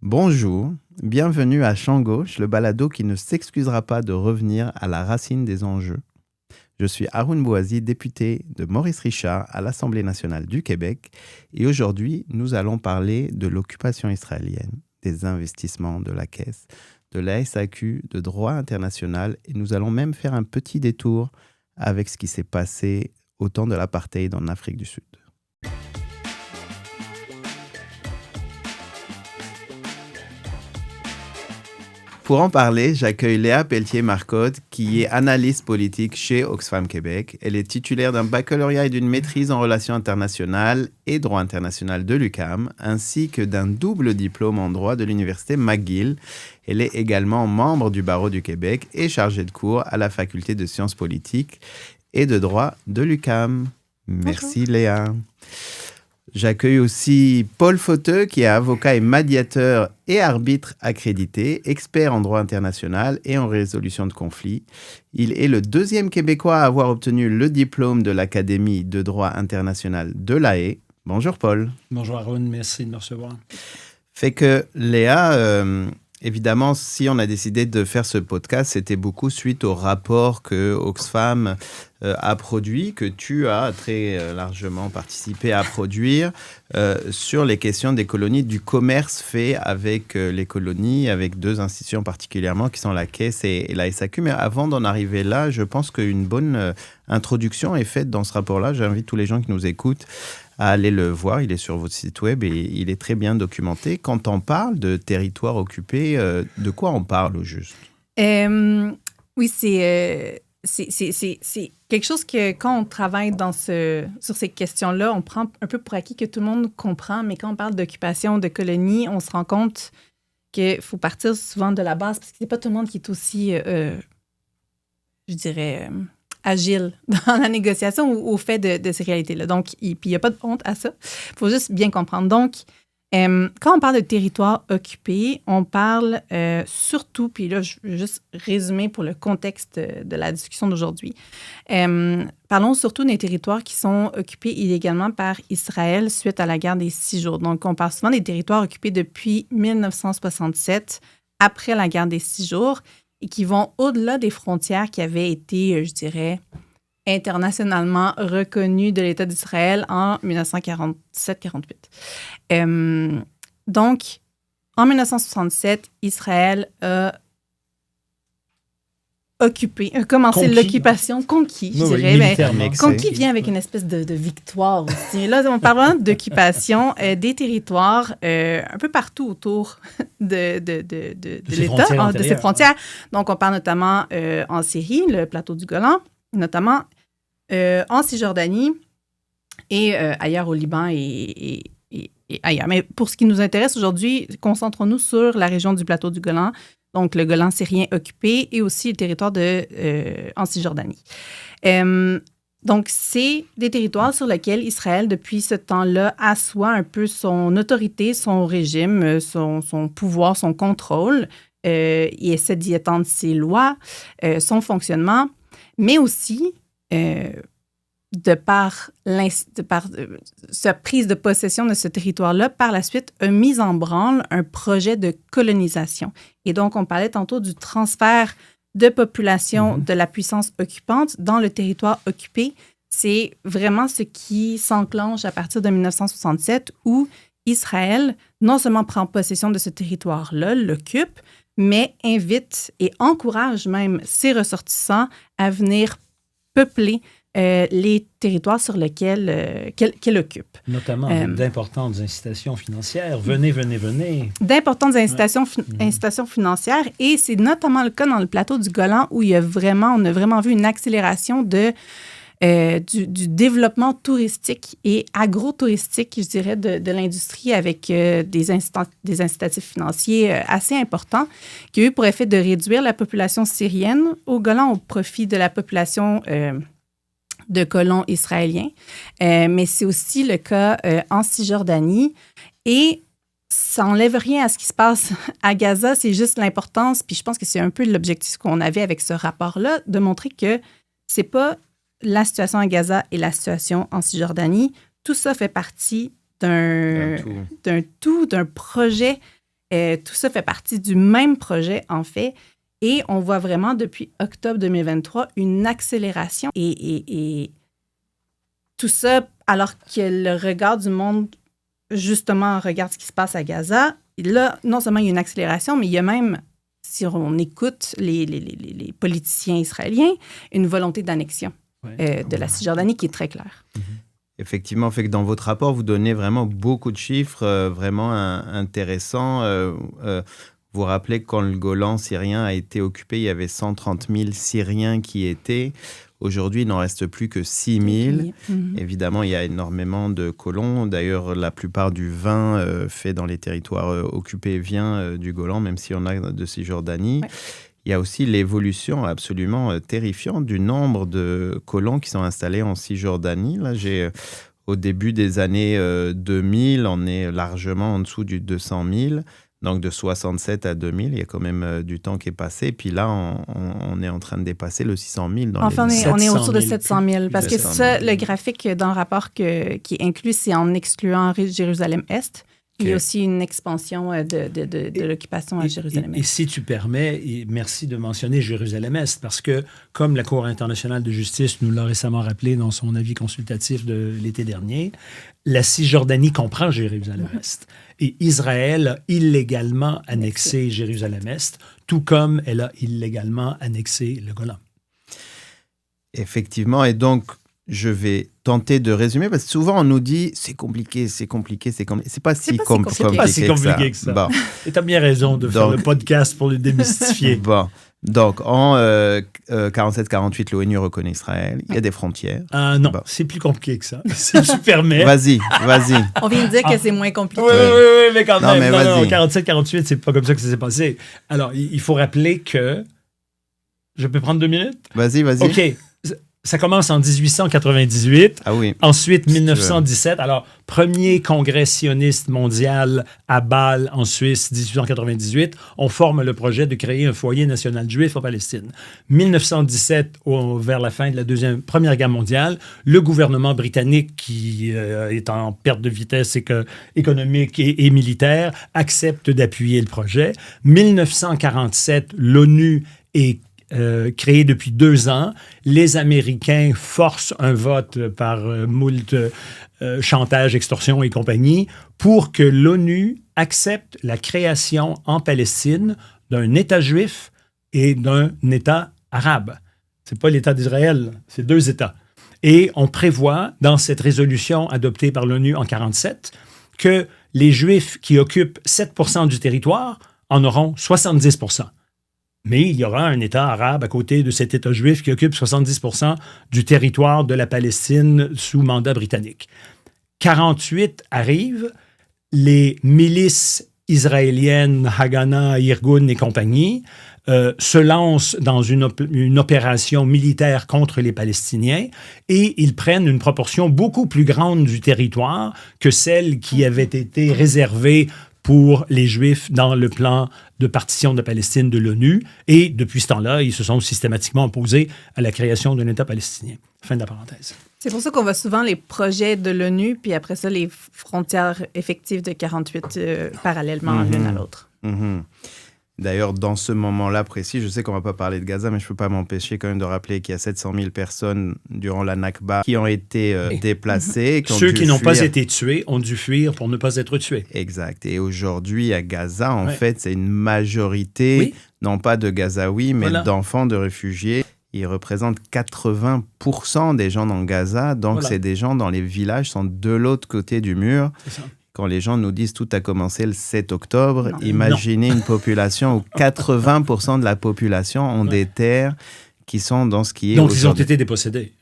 Bonjour, bienvenue à Champ Gauche, le balado qui ne s'excusera pas de revenir à la racine des enjeux. Je suis Haroun Bouazi, député de Maurice Richard à l'Assemblée nationale du Québec et aujourd'hui, nous allons parler de l'occupation israélienne, des investissements de la Caisse, de la SAQ, de droit international et nous allons même faire un petit détour avec ce qui s'est passé au temps de l'apartheid en Afrique du Sud. Pour en parler, j'accueille Léa Pelletier-Marcotte, qui est analyste politique chez Oxfam Québec. Elle est titulaire d'un baccalauréat et d'une maîtrise en relations internationales et droit international de l'UQAM, ainsi que d'un double diplôme en droit de l'université McGill. Elle est également membre du barreau du Québec et chargée de cours à la faculté de sciences politiques et de droit de l'UQAM. Merci Léa. J'accueille aussi Paul Fauteux, qui est avocat et médiateur et arbitre accrédité, expert en droit international et en résolution de conflits. Il est le deuxième Québécois à avoir obtenu le diplôme de l'Académie de droit international de La Haye. Bonjour Paul. Bonjour Haroun, merci de me recevoir. Fait que Léa, évidemment, si on a décidé de faire ce podcast, c'était beaucoup suite au rapport que Oxfam a produit, que tu as très largement participé à produire sur les questions des colonies, du commerce fait avec les colonies, avec deux institutions particulièrement qui sont la Caisse et la SAQ. Mais avant d'en arriver là, je pense qu'une bonne introduction est faite dans ce rapport-là. J'invite tous les gens qui nous écoutent à aller le voir. Il est sur votre site web et il est très bien documenté. Quand on parle de territoire occupé, de quoi on parle au juste? Oui, c'est quelque chose que quand on travaille sur ces questions-là, on prend un peu pour acquis que tout le monde comprend, mais quand on parle d'occupation, de colonie, on se rend compte qu'il faut partir souvent de la base parce que c'est pas tout le monde qui est aussi, je dirais, agile dans la négociation ou au fait de ces réalités-là. Donc, puis il n'y a pas de honte à ça. Il faut juste bien comprendre. Donc, quand on parle de territoire occupé, on parle surtout, puis là, je vais juste résumer pour le contexte de la discussion d'aujourd'hui. Parlons surtout des territoires qui sont occupés illégalement par Israël suite à la guerre des 6 jours. Donc, on parle souvent des territoires occupés depuis 1967, après la guerre des 6 jours, et qui vont au-delà des frontières qui avaient été, je dirais, internationalement reconnues de l'État d'Israël en 1947-48. Donc, en 1967, Israël a commencé l'occupation, conquis, je dirais. Conquis vient avec une espèce de victoire aussi. Là, on parle vraiment d'occupation des territoires un peu partout autour de l'État, de ses frontières. Donc, on parle notamment en Syrie, le plateau du Golan, notamment en Cisjordanie et ailleurs au Liban et ailleurs. Mais pour ce qui nous intéresse aujourd'hui, concentrons-nous sur la région du plateau du Golan, donc le Golan syrien occupé et aussi le territoire en Cisjordanie. Donc, c'est des territoires sur lesquels Israël, depuis ce temps-là, assoit un peu son autorité, son régime, son pouvoir, son contrôle. Il essaie d'y étendre ses lois, son fonctionnement, mais aussi, de par sa prise de possession de ce territoire-là, par la suite, a mis en branle un projet de colonisation. Et donc, on parlait tantôt du transfert de population de la puissance occupante dans le territoire occupé. C'est vraiment ce qui s'enclenche à partir de 1967, où Israël non seulement prend possession de ce territoire-là, l'occupe, mais invite et encourage même ses ressortissants à venir peupler les territoires sur lesquels qu'elle occupe. Notamment d'importantes incitations financières. Venez, venez, venez. D'importantes incitations financières. Et c'est notamment le cas dans le plateau du Golan où on a vraiment vu une accélération du développement touristique et agro-touristique, je dirais, de l'industrie avec des incitatifs financiers assez importants qui ont eu pour effet de réduire la population syrienne au Golan au profit de la population de colons israéliens. Mais c'est aussi le cas en Cisjordanie. Et ça n'enlève rien à ce qui se passe à Gaza, c'est juste l'importance, puis je pense que c'est un peu l'objectif qu'on avait avec ce rapport-là, de montrer que c'est pas la situation à Gaza et la situation en Cisjordanie. Tout ça fait partie d'un projet Tout ça fait partie du même projet, en fait. Et on voit vraiment, depuis octobre 2023, une accélération. Et tout ça, alors que le regard du monde, justement, regarde ce qui se passe à Gaza, là, non seulement il y a une accélération, mais il y a même, si on écoute les politiciens israéliens, une volonté d'annexion de la Cisjordanie qui est très claire. Effectivement, fait que dans votre rapport, vous donnez vraiment beaucoup de chiffres vraiment intéressants. Vous rappelez que quand le Golan syrien a été occupé, il y avait 130 000 Syriens qui y étaient. Aujourd'hui, il n'en reste plus que 6 000. Évidemment, il y a énormément de colons. D'ailleurs, la plupart du vin fait dans les territoires occupés vient du Golan, même si on a de Cisjordanie. Ouais. Il y a aussi l'évolution absolument terrifiante du nombre de colons qui sont installés en Cisjordanie. Là, au début des années 2000, on est largement en dessous du 200 000. Donc, de 67 à 2000, il y a quand même du temps qui est passé. Puis là, on est en train de dépasser le 600 000. Enfin, on est autour de 700 000. Parce que ça, le graphique dans le rapport qui est inclus, c'est en excluant Jérusalem-Est. Okay. Il y a aussi une expansion de l'occupation à Jérusalem-Est. Et si tu permets, et merci de mentionner Jérusalem-Est, parce que, comme la Cour internationale de justice nous l'a récemment rappelé dans son avis consultatif de l'été dernier, la Cisjordanie comprend Jérusalem-Est. Et Israël a illégalement annexé Jérusalem-Est, tout comme elle a illégalement annexé le Golan. Effectivement, et donc, je vais tenter de résumer, parce que souvent on nous dit c'est compliqué. C'est pas si compliqué que ça. Bon. Et tu as bien raison de faire le podcast pour le démystifier. Bon. Donc, en 47-48, l'ONU reconnaît Israël. Il y a des frontières. Non, c'est plus compliqué que ça. Si tu permets. Vas-y. On vient de dire que c'est moins compliqué. Oui, mais quand même. Non, 47-48, c'est pas comme ça que ça s'est passé. Alors, il faut rappeler que... Je peux prendre 2 minutes? Vas-y. OK. Ça commence en 1898. Ah oui. Ensuite, 1917. Alors, premier congrès sioniste mondial à Bâle, en Suisse, 1898. On forme le projet de créer un foyer national juif en Palestine. 1917, vers la fin de la Première Guerre mondiale, le gouvernement britannique, qui est en perte de vitesse économique et militaire, accepte d'appuyer le projet. 1947, l'ONU est créé depuis 2 ans. Les Américains forcent un vote par moult chantage, extorsion et compagnie pour que l'ONU accepte la création en Palestine d'un État juif et d'un État arabe. C'est pas l'État d'Israël, c'est 2 États. Et on prévoit, dans cette résolution adoptée par l'ONU en 1947, que les Juifs qui occupent 7% du territoire en auront 70%. Mais il y aura un État arabe à côté de cet État juif qui occupe 70% du territoire de la Palestine sous mandat britannique. 1948 arrive, les milices israéliennes, Haganah, Irgun et compagnie, se lancent dans une opération militaire contre les Palestiniens et ils prennent une proportion beaucoup plus grande du territoire que celle qui avait été réservée pour les Juifs dans le plan de partition de Palestine de l'ONU. Et depuis ce temps-là, ils se sont systématiquement opposés à la création d'un État palestinien. Fin de la parenthèse. C'est pour ça qu'on voit souvent les projets de l'ONU, puis après ça, les frontières effectives de 1948 parallèlement l'une à l'autre. D'ailleurs, dans ce moment-là précis, je sais qu'on ne va pas parler de Gaza, mais je ne peux pas m'empêcher quand même de rappeler qu'il y a 700 000 personnes durant la Nakba qui ont été déplacées. Ceux qui n'ont pas été tués ont dû fuir pour ne pas être tués. Exact. Et aujourd'hui, à Gaza, en fait, c'est une majorité, non pas de Gazaouis, mais d'enfants de réfugiés. Ils représentent 80% des gens dans Gaza. Donc, c'est des gens dans les villages, sont de l'autre côté du mur. C'est ça. Quand les gens nous disent tout a commencé le 7 octobre, imaginez une population où 80% de la population ont des terres qui sont dans ce qui est... Donc, ils ont été dépossédés.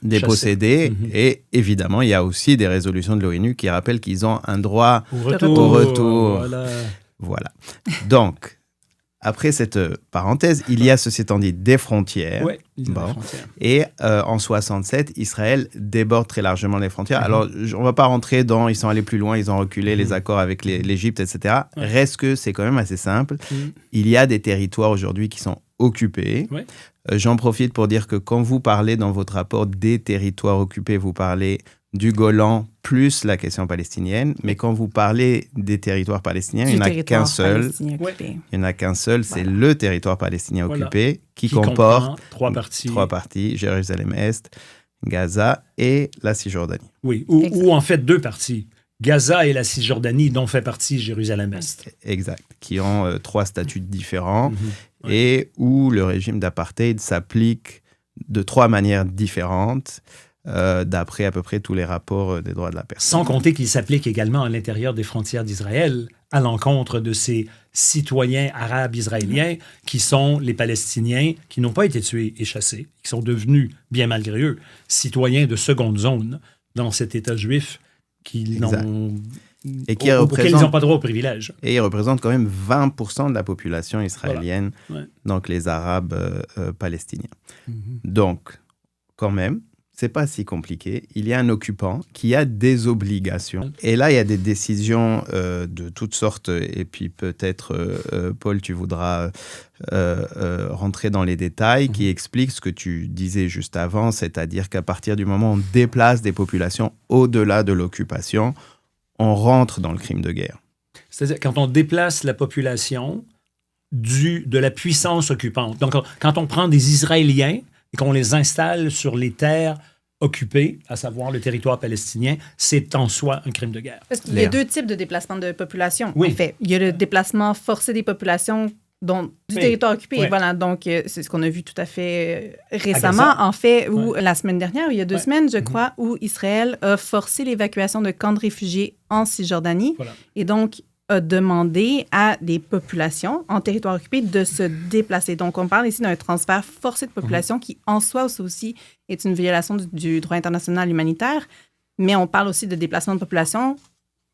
Dépossédés. Et évidemment, il y a aussi des résolutions de l'ONU qui rappellent qu'ils ont un droit au retour. Voilà. Donc... Après cette parenthèse, il y a, ceci étant dit, des frontières. Oui, des frontières. Et en 67, Israël déborde très largement les frontières. Alors, on ne va pas rentrer dans... Ils sont allés plus loin, ils ont reculé les accords avec l'Égypte, etc. Reste que c'est quand même assez simple. Il y a des territoires aujourd'hui qui sont occupés. J'en profite pour dire que quand vous parlez dans votre rapport des territoires occupés, vous parlez du Golan plus la question palestinienne. Mais quand vous parlez des territoires palestiniens, il n'y en a qu'un seul. Il n'y en a qu'un seul, c'est le territoire palestinien occupé qui comporte trois parties, Jérusalem-Est, Gaza et la Cisjordanie. Oui, ou en fait 2 parties. Gaza et la Cisjordanie, dont fait partie Jérusalem-Est. Exact, qui ont 3 statuts différents et où le régime d'apartheid s'applique de 3 manières différentes d'après à peu près tous les rapports des droits de la personne. Sans compter qu'il s'applique également à l'intérieur des frontières d'Israël à l'encontre de ces citoyens arabes israéliens qui sont les Palestiniens qui n'ont pas été tués et chassés, qui sont devenus, bien malgré eux, citoyens de seconde zone dans cet État juif auxquels ils n'ont pas droit aux privilèges. Et ils représentent quand même 20% de la population israélienne, donc les Arabes palestiniens. Donc, quand même, c'est pas si compliqué. Il y a un occupant qui a des obligations. Et là, il y a des décisions de toutes sortes. Et puis peut-être, Paul, tu voudras rentrer dans les détails qui expliquent ce que tu disais juste avant, c'est-à-dire qu'à partir du moment où on déplace des populations au-delà de l'occupation, on rentre dans le crime de guerre. C'est-à-dire quand on déplace la population de la puissance occupante. Donc, quand on prend des Israéliens et qu'on les installe sur les terres occupées, à savoir le territoire palestinien, c'est en soi un crime de guerre. Parce qu'il y a 2 types de déplacement de population. En fait, il y a le déplacement forcé des populations du territoire occupé. Oui. Voilà, donc c'est ce qu'on a vu tout à fait récemment, en fait, ou la semaine dernière, il y a 2 semaines, je crois, où Israël a forcé l'évacuation de camps de réfugiés en Cisjordanie. Et donc, a demandé à des populations en territoire occupé de se déplacer. Donc, on parle ici d'un transfert forcé de population qui, en soi aussi, est une violation du droit international humanitaire, mais on parle aussi de déplacement de population,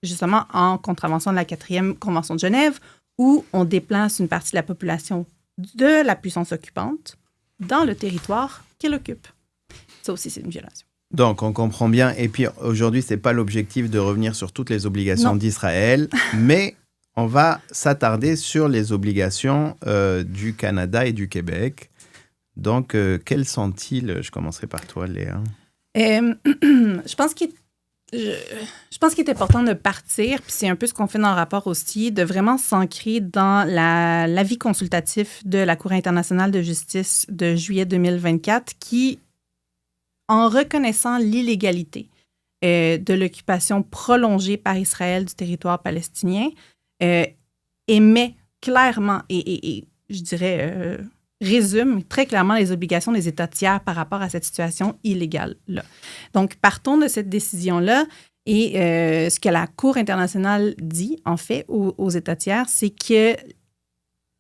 justement, en contravention de la 4e Convention de Genève, où on déplace une partie de la population de la puissance occupante dans le territoire qu'elle occupe. Ça aussi, c'est une violation. Donc, on comprend bien. Et puis, aujourd'hui, ce n'est pas l'objectif de revenir sur toutes les obligations d'Israël, mais on va s'attarder sur les obligations du Canada et du Québec. Donc, quels sont-ils? Je commencerai par toi, Léa. Je pense qu'il est important de partir, puis c'est un peu ce qu'on fait dans le rapport aussi, de vraiment s'ancrer dans l'avis consultatif de la Cour internationale de justice de juillet 2024 qui, en reconnaissant l'illégalité de l'occupation prolongée par Israël du territoire palestinien, émet clairement et je dirais, résume très clairement les obligations des États tiers par rapport à cette situation illégale-là. Donc, partons de cette décision-là et ce que la Cour internationale dit, en fait, aux États tiers, c'est que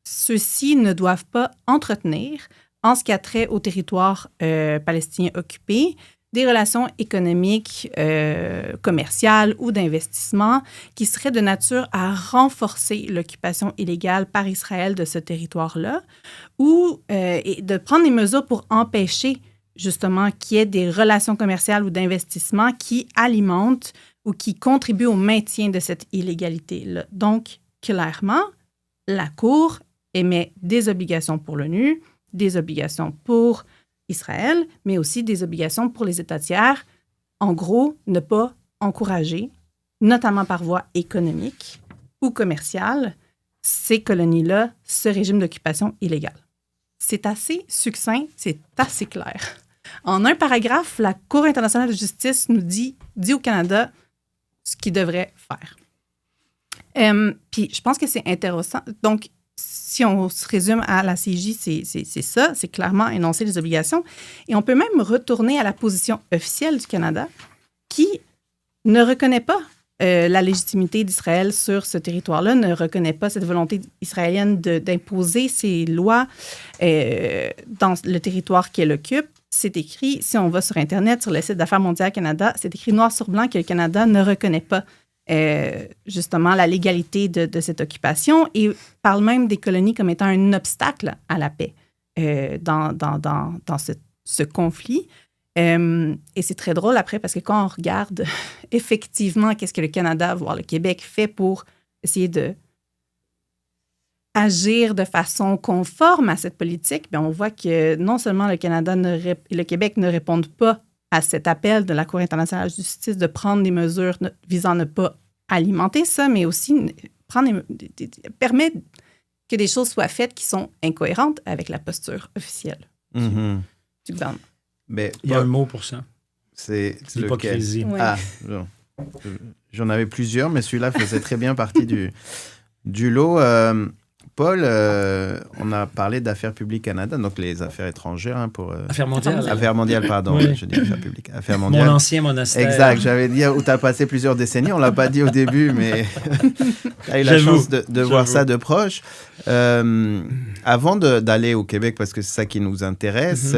ceux-ci ne doivent pas entretenir, en ce qui a trait au territoire palestinien occupé, des relations économiques, commerciales ou d'investissement qui seraient de nature à renforcer l'occupation illégale par Israël de ce territoire-là ou et de prendre des mesures pour empêcher justement qu'il y ait des relations commerciales ou d'investissement qui alimentent ou qui contribuent au maintien de cette illégalité-là. Donc, clairement, la Cour émet des obligations pour l'ONU, des obligations pour Israël, mais aussi des obligations pour les États tiers. En gros, ne pas encourager, notamment par voie économique ou commerciale, ces colonies-là, ce régime d'occupation illégale. C'est assez succinct, c'est assez clair. En un paragraphe, la Cour internationale de justice nous dit au Canada ce qu'il devrait faire. Puis je pense que c'est intéressant. Donc, si on se résume à la CIJ, c'est ça, c'est clairement énoncer les obligations. Et on peut même retourner à la position officielle du Canada qui ne reconnaît pas la légitimité d'Israël sur ce territoire-là, ne reconnaît pas cette volonté israélienne d'imposer ses lois dans le territoire qu'elle occupe. C'est écrit, si on va sur Internet, sur le site d'Affaires mondiales Canada, c'est écrit noir sur blanc que le Canada ne reconnaît pas justement la légalité de cette occupation et parle même des colonies comme étant un obstacle à la paix dans ce conflit. Et c'est très drôle après parce que quand on regarde effectivement qu'est-ce que le Canada, voire le Québec, fait pour essayer de agir de façon conforme à cette politique, bien, on voit que non seulement le Canada et le Québec ne répondent pas à cet appel de la Cour internationale de justice de prendre des mesures visant à ne pas alimenter ça, mais aussi permettre que des choses soient faites qui sont incohérentes avec la posture officielle du gouvernement. Mais il y a un mot pour ça. C'est l'hypocrisie. Ouais. Ah, j'en avais plusieurs, mais celui-là faisait très bien partie du lot. Paul, on a parlé d'Affaires publiques Canada, donc les affaires étrangères pour... Affaires mondiales. Affaires mondiales, pardon. Oui. Je dis Affaires publiques. Affaires mondiales. Mon ancien monastère. Exact, j'avais dit où tu as passé plusieurs décennies, on ne l'a pas dit au début, mais tu as eu la chance de voir ça de proche. Avant d'aller au Québec, parce que c'est ça qui nous intéresse,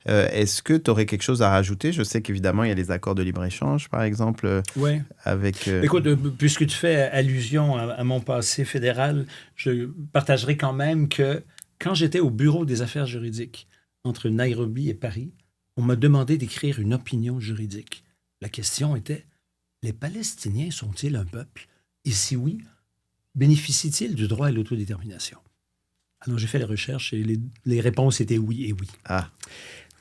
est-ce que tu aurais quelque chose à rajouter? Je sais qu'évidemment, il y a les accords de libre-échange, par exemple. Oui. Avec, Écoute, puisque tu fais allusion à mon passé fédéral, je partagerai quand même que quand j'étais au bureau des affaires juridiques entre Nairobi et Paris, on m'a demandé d'écrire une opinion juridique. La question était, les Palestiniens sont-ils un peuple? Et si oui, bénéficient-ils du droit à l'autodétermination? Alors, j'ai fait les recherches et les réponses étaient oui et oui. Ah.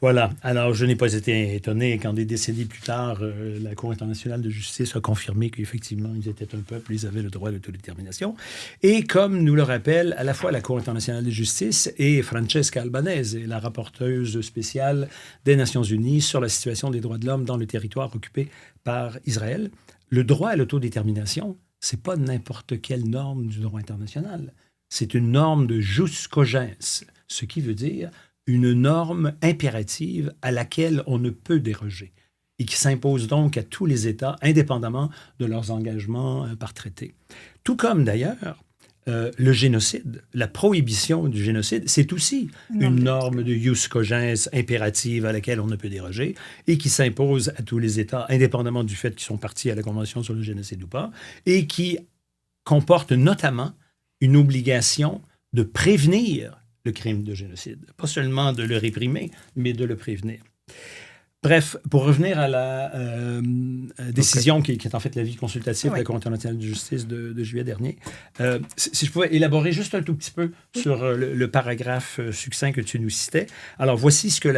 Voilà. Alors, je n'ai pas été étonné quand des décennies plus tard, la Cour internationale de justice a confirmé qu'effectivement, ils étaient un peuple, ils avaient le droit à l'autodétermination. Et comme nous le rappelle à la fois la Cour internationale de justice et Francesca Albanese, la rapporteuse spéciale des Nations unies sur la situation des droits de l'homme dans le territoire occupé par Israël, le droit à l'autodétermination, c'est pas n'importe quelle norme du droit international. C'est une norme de jus cogens, ce qui veut dire une norme impérative à laquelle on ne peut déroger et qui s'impose donc à tous les États, indépendamment de leurs engagements par traité. Tout comme d'ailleurs, le génocide, la prohibition du génocide, c'est aussi une norme de jus cogens impérative à laquelle on ne peut déroger et qui s'impose à tous les États, indépendamment du fait qu'ils sont partis à la Convention sur le génocide ou pas, et qui comporte notamment une obligation de prévenir le crime de génocide. Pas seulement de le réprimer, mais de le prévenir. Bref, pour revenir à la décision qui est en fait l'avis consultatif de la Cour internationale de justice de juillet dernier, si je pouvais élaborer juste un tout petit peu sur le paragraphe succinct que tu nous citais. Alors, voici ce que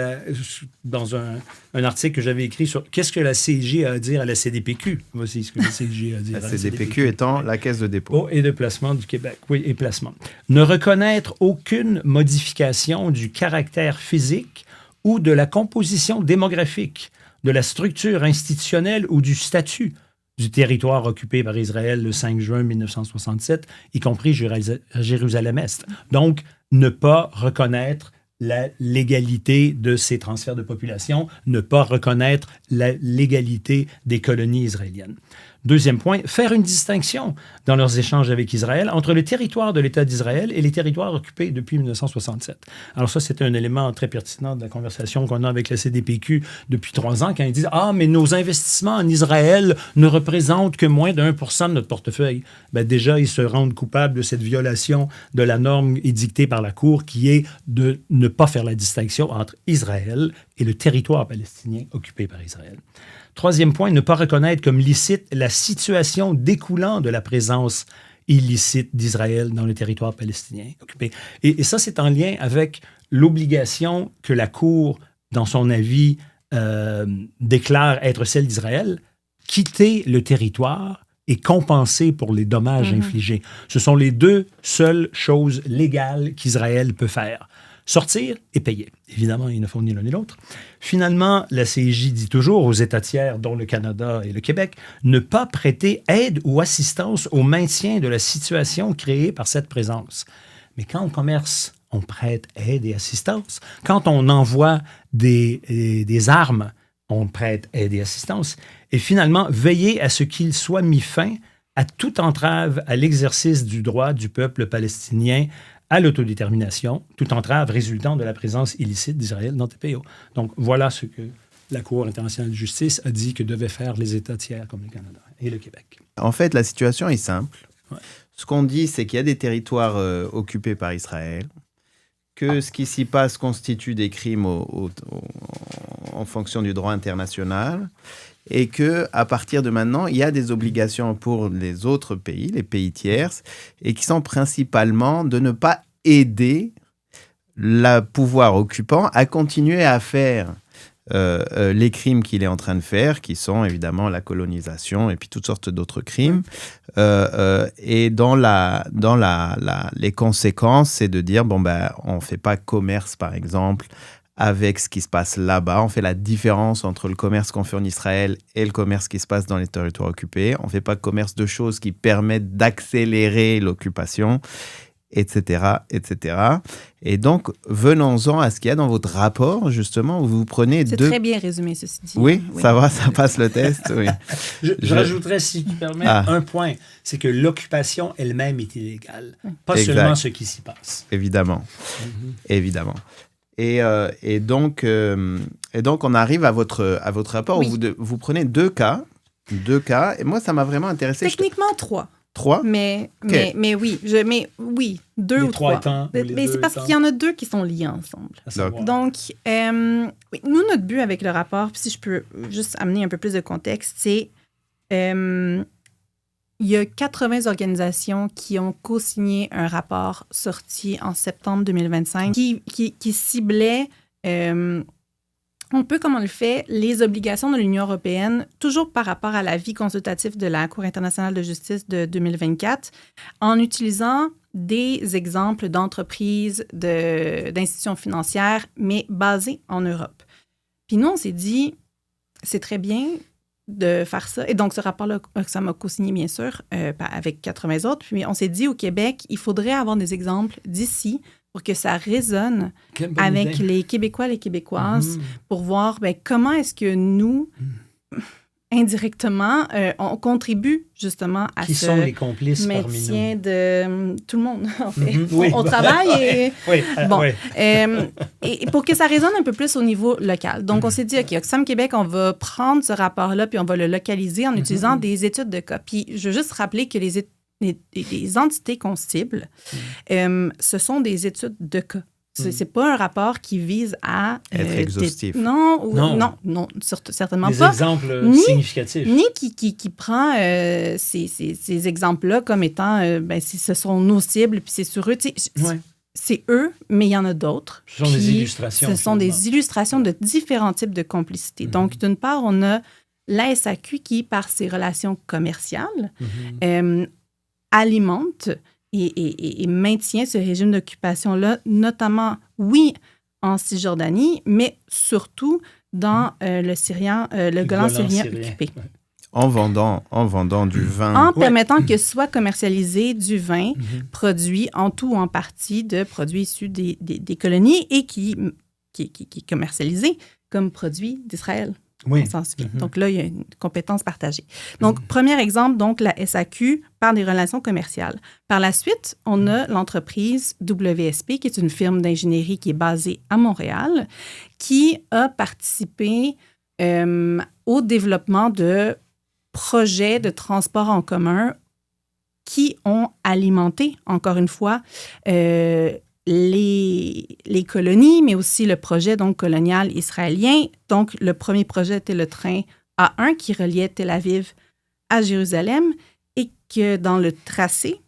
dans un article que j'avais écrit sur qu'est-ce que la CIJ a à dire à la CDPQ. Voici ce que la CIJ a à dire la CDPQ étant la Caisse de dépôt et de placement du Québec. Oui, et placement. Ne reconnaître aucune modification du caractère physique ou de la composition démographique, de la structure institutionnelle ou du statut du territoire occupé par Israël le 5 juin 1967, y compris Jérusalem-Est. Donc, ne pas reconnaître la légalité de ces transferts de population, ne pas reconnaître la légalité des colonies israéliennes. Deuxième point, faire une distinction dans leurs échanges avec Israël entre le territoire de l'État d'Israël et les territoires occupés depuis 1967. Alors ça, c'est un élément très pertinent de la conversation qu'on a avec la CDPQ depuis 3 ans, quand ils disent « Ah, mais nos investissements en Israël ne représentent que moins de 1% de notre portefeuille. » Ben déjà, ils se rendent coupables de cette violation de la norme édictée par la Cour qui est de ne pas faire la distinction entre Israël et le territoire palestinien occupé par Israël. Troisième point, ne pas reconnaître comme licite la situation découlant de la présence illicite d'Israël dans le territoire palestinien occupé. Et ça, c'est en lien avec l'obligation que la Cour, dans son avis, déclare être celle d'Israël, quitter le territoire et compenser pour les dommages infligés. Ce sont les deux seules choses légales qu'Israël peut faire. Sortir et payer. Évidemment, ils ne font ni l'un ni l'autre. Finalement, la CIJ dit toujours aux États tiers, dont le Canada et le Québec, ne pas prêter aide ou assistance au maintien de la situation créée par cette présence. Mais quand on commerce, on prête aide et assistance. Quand on envoie des armes, on prête aide et assistance. Et finalement, veiller à ce qu'il soit mis fin à toute entrave à l'exercice du droit du peuple palestinien à l'autodétermination, toute entrave résultant de la présence illicite d'Israël dans TPO. Donc, voilà ce que la Cour internationale de justice a dit que devaient faire les États tiers comme le Canada et le Québec. En fait, la situation est simple. Ouais. Ce qu'on dit, c'est qu'il y a des territoires occupés par Israël, que ce qui s'y passe constitue des crimes en fonction du droit international, et qu'à partir de maintenant, il y a des obligations pour les autres pays, les pays tiers, et qui sont principalement de ne pas aider le pouvoir occupant à continuer à faire les crimes qu'il est en train de faire, qui sont évidemment la colonisation et puis toutes sortes d'autres crimes. Et dans les conséquences, c'est de dire, on ne fait pas commerce, par exemple, avec ce qui se passe là-bas. On fait la différence entre le commerce qu'on fait en Israël et le commerce qui se passe dans les territoires occupés. On ne fait pas commerce de choses qui permettent d'accélérer l'occupation, etc., etc. Et donc, venons-en à ce qu'il y a dans votre rapport, justement, où vous prenez C'est très bien résumé, ceci dit. Oui, ça va, ça passe le test, oui. Je rajouterais, si tu permets, un point. C'est que l'occupation elle-même est illégale. Pas seulement ce qui s'y passe. Évidemment. Évidemment. Et donc, on arrive à votre rapport où vous prenez deux cas. Et moi, ça m'a vraiment intéressé. Techniquement, 3. 3? Mais oui, 2 ou 3. Mais c'est parce qu'il y en a 2 qui sont liés ensemble. Donc, nous, notre but avec le rapport, si je peux juste amener un peu plus de contexte, c'est il y a 80 organisations qui ont co-signé un rapport sorti en septembre 2025 qui ciblait un peu comme on le fait, les obligations de l'Union européenne, toujours par rapport à l'avis consultatif de la Cour internationale de justice de 2024, en utilisant des exemples d'entreprises, d'institutions financières, mais basées en Europe. Puis nous, on s'est dit, c'est très bien de faire ça. Et donc, ce rapport-là, ça m'a co-signé, bien sûr, avec 80 autres. Puis on s'est dit, au Québec, il faudrait avoir des exemples d'ici pour que ça résonne avec les Québécois et les Québécoises, pour voir comment est-ce que nous, indirectement, on contribue justement à qui sont les complices maintien de tout le monde, en fait. On travaille et pour que ça résonne un peu plus au niveau local. Donc, on s'est dit, OK, Oxfam Québec, on va prendre ce rapport-là puis on va le localiser en utilisant des études de cas. Puis, je veux juste rappeler que les entités qu'on cible, ce sont des études de cas. C'est pas un rapport qui vise à être exhaustif. Non, certainement des pas. Des exemples significatifs. Ni qui prend ces exemples-là comme étant, si ce sont nos cibles, puis c'est sur eux. C'est eux, mais il y en a d'autres. Ce sont des illustrations. Ce sont des illustrations de différents types de complicité. Donc, d'une part, on a la SAQ qui, par ses relations commerciales, alimente et maintient ce régime d'occupation-là, notamment, oui, en Cisjordanie, mais surtout dans le Golan syrien occupé. En vendant du vin. En permettant que soit commercialisé du vin produit en tout ou en partie de produits issus des colonies et qui est commercialisé comme produit d'Israël. Oui. Donc là, il y a une compétence partagée. Donc, premier exemple, donc la SAQ par des relations commerciales. Par la suite, on a l'entreprise WSP, qui est une firme d'ingénierie qui est basée à Montréal, qui a participé au développement de projets de transport en commun qui ont alimenté, encore une fois, les colonies, mais aussi le projet donc, colonial israélien. Donc, le premier projet était le train A1 qui reliait Tel Aviv à Jérusalem et que dans le tracé,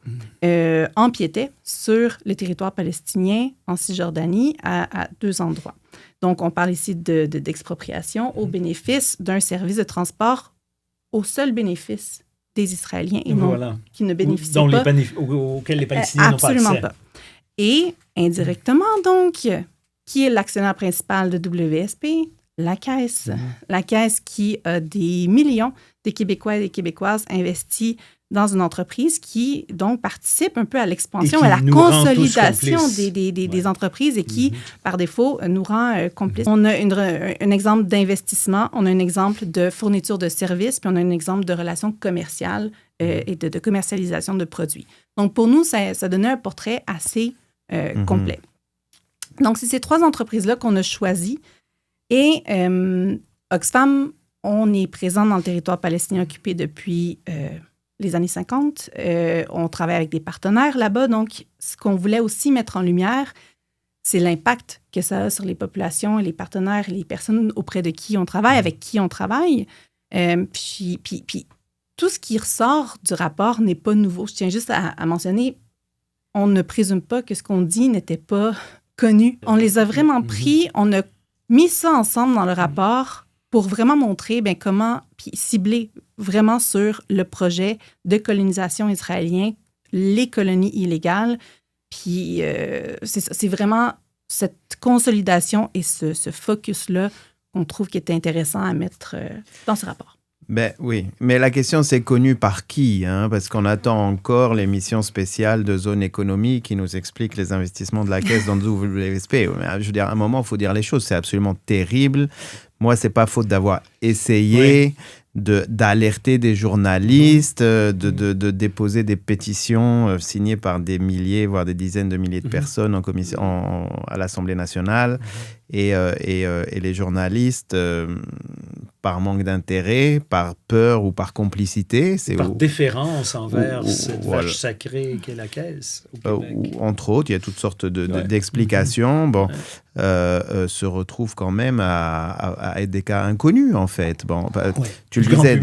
empiétait sur le territoire palestinien en Cisjordanie à 2 endroits. Donc, on parle ici d'expropriation au bénéfice d'un service de transport au seul bénéfice des Israéliens et non qui ne bénéficient pas. Auquel les Palestiniens n'ont pas accès. Absolument pas. Et indirectement, donc, qui est l'actionnaire principal de WSP? La Caisse. La Caisse qui a des millions de Québécois et des Québécoises investis dans une entreprise qui, donc, participe un peu à l'expansion, à la consolidation des entreprises et qui, par défaut, nous rend complices. On a un exemple d'investissement, on a un exemple de fourniture de services, puis on a un exemple de relations commerciales et de commercialisation de produits. Donc, pour nous, ça donnait un portrait assez complet. Donc, c'est ces 3 entreprises-là qu'on a choisies. Et Oxfam, on est présent dans le territoire palestinien occupé depuis les années 50. On travaille avec des partenaires là-bas. Donc, ce qu'on voulait aussi mettre en lumière, c'est l'impact que ça a sur les populations et les partenaires et les personnes auprès de qui on travaille, avec qui on travaille. Puis, tout ce qui ressort du rapport n'est pas nouveau. Je tiens juste à mentionner, on ne présume pas que ce qu'on dit n'était pas connu. On les a vraiment pris, on a mis ça ensemble dans le rapport pour vraiment montrer comment, puis cibler vraiment sur le projet de colonisation israélien, les colonies illégales. Puis c'est vraiment cette consolidation et ce focus-là qu'on trouve qui est intéressant à mettre dans ce rapport. Ben oui, mais la question c'est connu par qui, parce qu'on attend encore l'émission spéciale de Zone Économie qui nous explique les investissements de la Caisse dans le WSP. Je veux dire, à un moment, il faut dire les choses, c'est absolument terrible. Moi, c'est pas faute d'avoir essayé d'alerter des journalistes, de déposer des pétitions signées par des milliers, voire des dizaines de milliers de personnes à l'Assemblée nationale. Et les journalistes, par manque d'intérêt, par peur ou par complicité... Par déférence envers cette vache sacrée qu'est la Caisse au Québec. Entre autres, il y a toutes sortes d'explications. Se retrouvent quand même à être des cas inconnus, en fait. Tu le disais.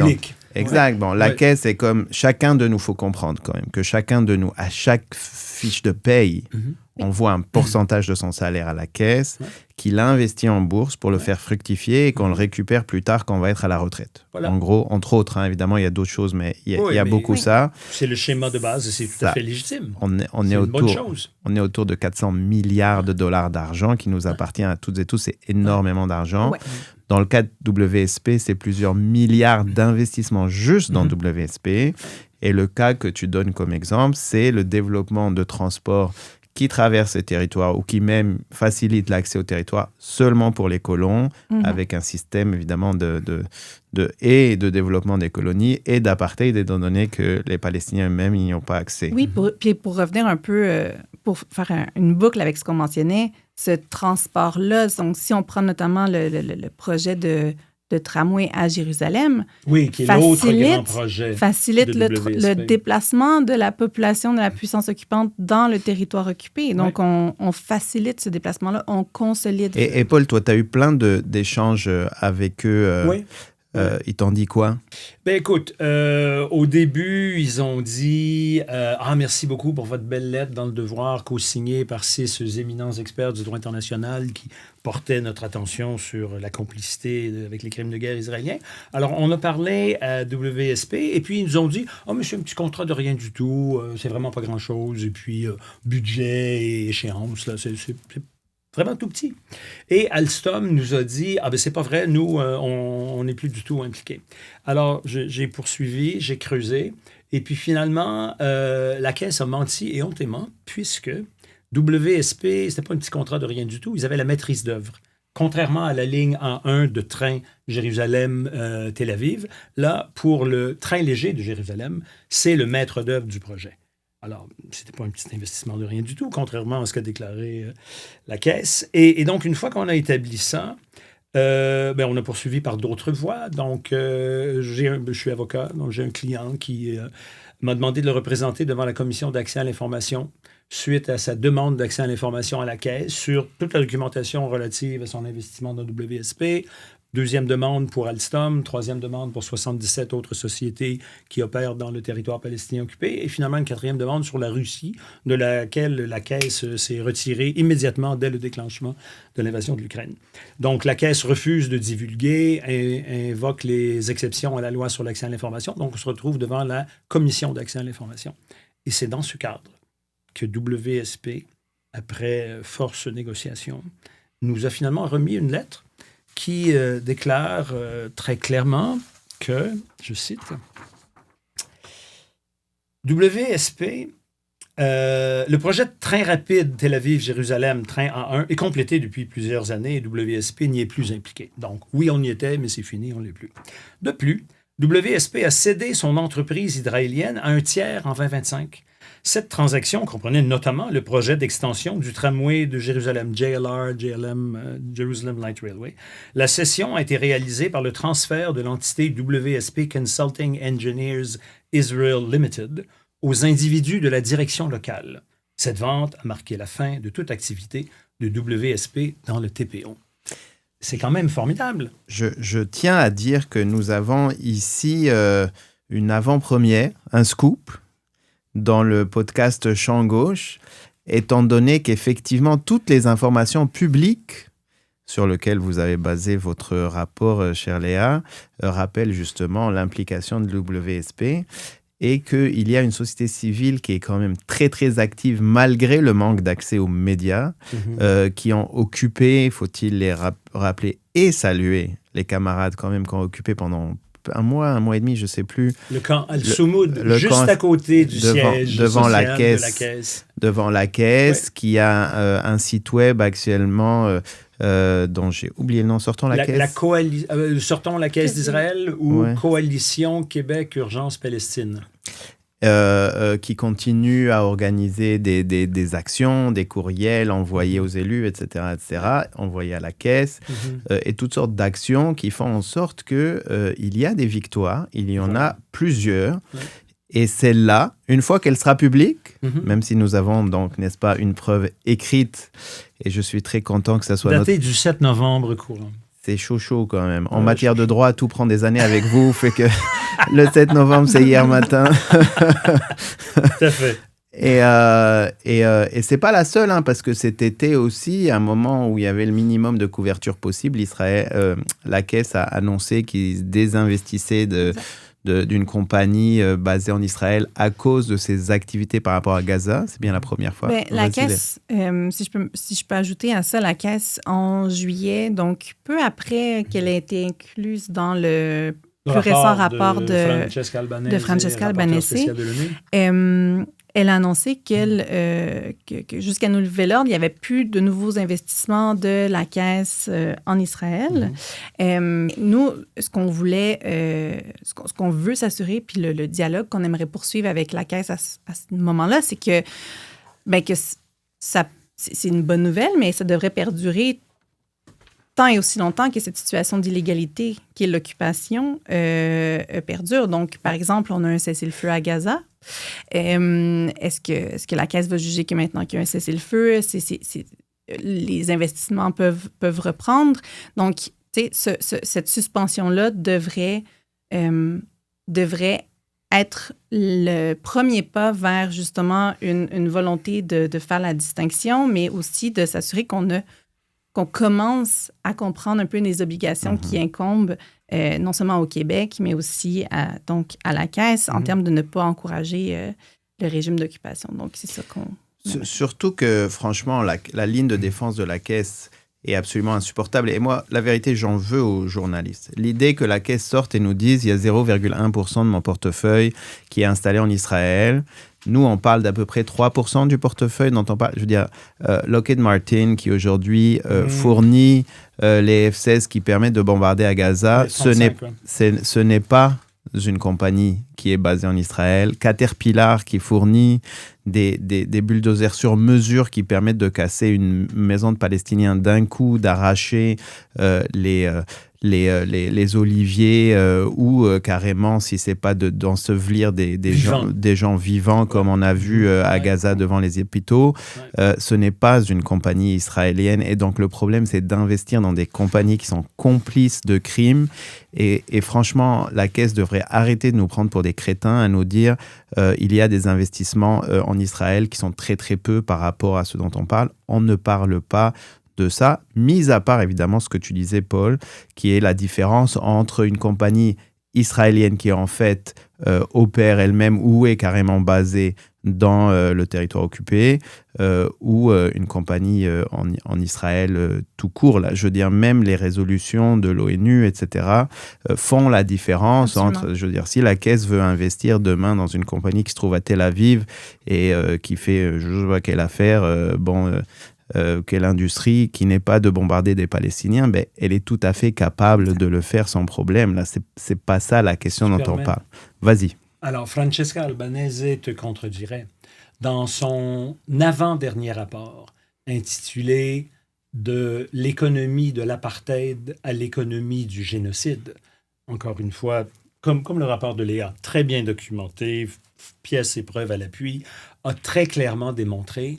Exact. La Caisse, c'est comme chacun de nous, faut comprendre quand même que chacun de nous, à chaque fiche de paye, on voit un pourcentage de son salaire à la Caisse qu'il a investi en bourse pour le faire fructifier et qu'on le récupère plus tard quand on va être à la retraite. Voilà. En gros, entre autres, évidemment, il y a d'autres choses, mais il y a beaucoup ça. C'est le schéma de base et c'est tout à fait légitime. On est autour de 400 milliards de dollars d'argent qui nous appartient à toutes et tous. C'est énormément d'argent. Ouais. Dans le cas de WSP, c'est plusieurs milliards d'investissements juste dans WSP. Et le cas que tu donnes comme exemple, c'est le développement de transports qui traversent ces territoires ou qui même facilitent l'accès au territoire seulement pour les colons, avec un système évidemment de développement des colonies et d'apartheid, étant donné que les Palestiniens eux-mêmes n'y ont pas accès. Oui, puis pour revenir un peu, pour faire une boucle avec ce qu'on mentionnait, ce transport-là, donc si on prend notamment le projet de tramway à Jérusalem, qui est l'autre grand projet facilite le déplacement de la population de la puissance occupante dans le territoire occupé. Donc, on facilite ce déplacement-là, on consolide. Et Paul, toi, tu as eu plein d'échanges avec eux. Ils t'ont dit quoi? Écoute, au début, ils ont dit merci beaucoup pour votre belle lettre dans Le Devoir, co-signée par 6 éminents experts du droit international qui portaient notre attention sur la complicité avec les crimes de guerre israéliens. Alors, on a parlé à WSP et puis ils nous ont dit mais c'est un petit contrat de rien du tout, c'est vraiment pas grand-chose, et puis budget et échéance, là, c'est vraiment tout petit. Et Alstom nous a dit c'est pas vrai, nous, on n'est plus du tout impliqués. Alors, j'ai poursuivi, j'ai creusé, et puis finalement, la Caisse a menti et hontément, puisque WSP, c'était pas un petit contrat de rien du tout, ils avaient la maîtrise d'œuvre. Contrairement à la ligne A1 de train Jérusalem-Tel Aviv, là, pour le train léger de Jérusalem, c'est le maître d'œuvre du projet. Alors, ce n'était pas un petit investissement de rien du tout, contrairement à ce qu'a déclaré la Caisse. Et donc, une fois qu'on a établi ça, on a poursuivi par d'autres voies. Donc, je suis avocat, donc j'ai un client qui m'a demandé de le représenter devant la Commission d'accès à l'information suite à sa demande d'accès à l'information à la Caisse sur toute la documentation relative à son investissement dans WSP. Deuxième demande pour Alstom, troisième demande pour 77 autres sociétés qui opèrent dans le territoire palestinien occupé, et finalement une quatrième demande sur la Russie, de laquelle la Caisse s'est retirée immédiatement dès le déclenchement de l'invasion de l'Ukraine. Donc la Caisse refuse de divulguer et invoque les exceptions à la loi sur l'accès à l'information, donc on se retrouve devant la Commission d'accès à l'information. Et c'est dans ce cadre que WSP, après force négociation, nous a finalement remis une lettre qui déclare très clairement que, je cite, WSP, le projet de train rapide Tel Aviv-Jérusalem, train A1, est complété depuis plusieurs années et WSP n'y est plus impliqué. Donc, oui, on y était, mais c'est fini, on ne l'est plus. De plus, WSP a cédé son entreprise israélienne à un tiers en 2025. Cette transaction comprenait notamment le projet d'extension du tramway de Jérusalem, Jerusalem Light Railway. La cession a été réalisée par le transfert de l'entité WSP Consulting Engineers Israel Limited aux individus de la direction locale. Cette vente a marqué la fin de toute activité de WSP dans le TPO. C'est quand même formidable. Je tiens à dire que nous avons ici une avant-première, un scoop, dans le podcast Champ Gauche, étant donné qu'effectivement, toutes les informations publiques sur lequel vous avez basé votre rapport, chère Léa, rappelle justement l'implication de l'WSP et qu'il y a une société civile qui est quand même très, très active malgré le manque d'accès aux médias, qui ont occupé, faut-il les rappeler et saluer, les camarades quand même qui ont occupé pendant un mois et demi, je ne sais plus. Le camp Al-Soumoud, juste à côté du siège devant social la caisse, de la caisse. Devant la caisse, qui a un site web actuellement dont j'ai oublié le nom, Sortons la caisse. Sortons la caisse d'Israël ou Coalition Québec Urgence Palestine. Qui continue à organiser des actions, des courriels envoyés aux élus, etc., envoyés à la caisse, et toutes sortes d'actions qui font en sorte qu'il y a des victoires, il y en a plusieurs, et celle-là, une fois qu'elle sera publique, même si nous avons donc, n'est-ce pas, une preuve écrite, et je suis très content que ça soit... Datée du 7 novembre courant. C'est chaud quand même. En matière de droit, tout prend des années avec vous, fait que le 7 novembre, c'est hier matin. Tout à fait. Et c'est pas la seule, parce que cet été aussi, à un moment où il y avait le minimum de couverture possible, la Caisse a annoncé qu'ils se désinvestissaient d'une compagnie basée en Israël à cause de ses activités par rapport à Gaza. C'est bien la première fois. La Caisse, si je peux ajouter à ça, la Caisse en juillet, donc peu après qu'elle ait été incluse dans le plus récent rapport de Francesca Albanese, elle a annoncé que jusqu'à nouvel ordre, il n'y avait plus de nouveaux investissements de la Caisse en Israël. Nous, ce qu'on voulait, ce qu'on veut s'assurer, puis le dialogue qu'on aimerait poursuivre avec la Caisse à ce moment-là, c'est que c'est une bonne nouvelle, mais ça devrait perdurer tant et aussi longtemps que cette situation d'illégalité qui est l'occupation perdure. Donc, par exemple, on a un cessez-le-feu à Gaza. Est-ce que la Caisse va juger que maintenant qu'il y a un cessez-le-feu, les investissements peuvent reprendre? Donc, tu sais, cette suspension-là devrait être le premier pas vers justement une volonté de faire la distinction, mais aussi de s'assurer qu'on commence à comprendre un peu les obligations qui incombent non seulement au Québec, mais aussi à la Caisse en termes de ne pas encourager le régime d'occupation. Donc, c'est ça qu'on... Surtout que, franchement, la ligne de défense de la Caisse est absolument insupportable. Et moi, la vérité, j'en veux aux journalistes. L'idée que la Caisse sorte et nous dise « il y a 0,1% de mon portefeuille qui est installé en Israël », nous, on parle d'à peu près 3% du portefeuille dont on parle. Je veux dire, Lockheed Martin, qui aujourd'hui fournit les F-16 qui permettent de bombarder à Gaza, ce n'est pas une compagnie qui est basée en Israël. Caterpillar, qui fournit des bulldozers sur mesure qui permettent de casser une maison de Palestiniens d'un coup, d'arracher les oliviers ou carrément, si ce n'est pas d'ensevelir des gens vivants, comme on a vu à Gaza devant les hôpitaux. Ce n'est pas une compagnie israélienne. Et donc, le problème, c'est d'investir dans des compagnies qui sont complices de crimes. Et franchement, la Caisse devrait arrêter de nous prendre pour des crétins, à nous dire il y a des investissements en Israël qui sont très, très peu par rapport à ce dont on parle. On ne parle pas de ça, mis à part évidemment ce que tu disais, Paul, qui est la différence entre une compagnie israélienne qui en fait opère elle-même ou est carrément basée dans le territoire occupé ou une compagnie en Israël tout court. Là. Je veux dire, même les résolutions de l'ONU, etc., font la différence entre, je veux dire, si la Caisse veut investir demain dans une compagnie qui se trouve à Tel Aviv et qui fait, je vois quelle affaire, quelle industrie qui n'est pas de bombarder des Palestiniens, ben, elle est tout à fait capable de le faire sans problème. Là, c'est pas ça la question dont on parle. Vas-y. Alors, Francesca Albanese te contredirait. Dans son avant-dernier rapport, intitulé « De l'économie de l'apartheid à l'économie du génocide », encore une fois, comme le rapport de Léa, très bien documenté, pièces et preuves à l'appui, a très clairement démontré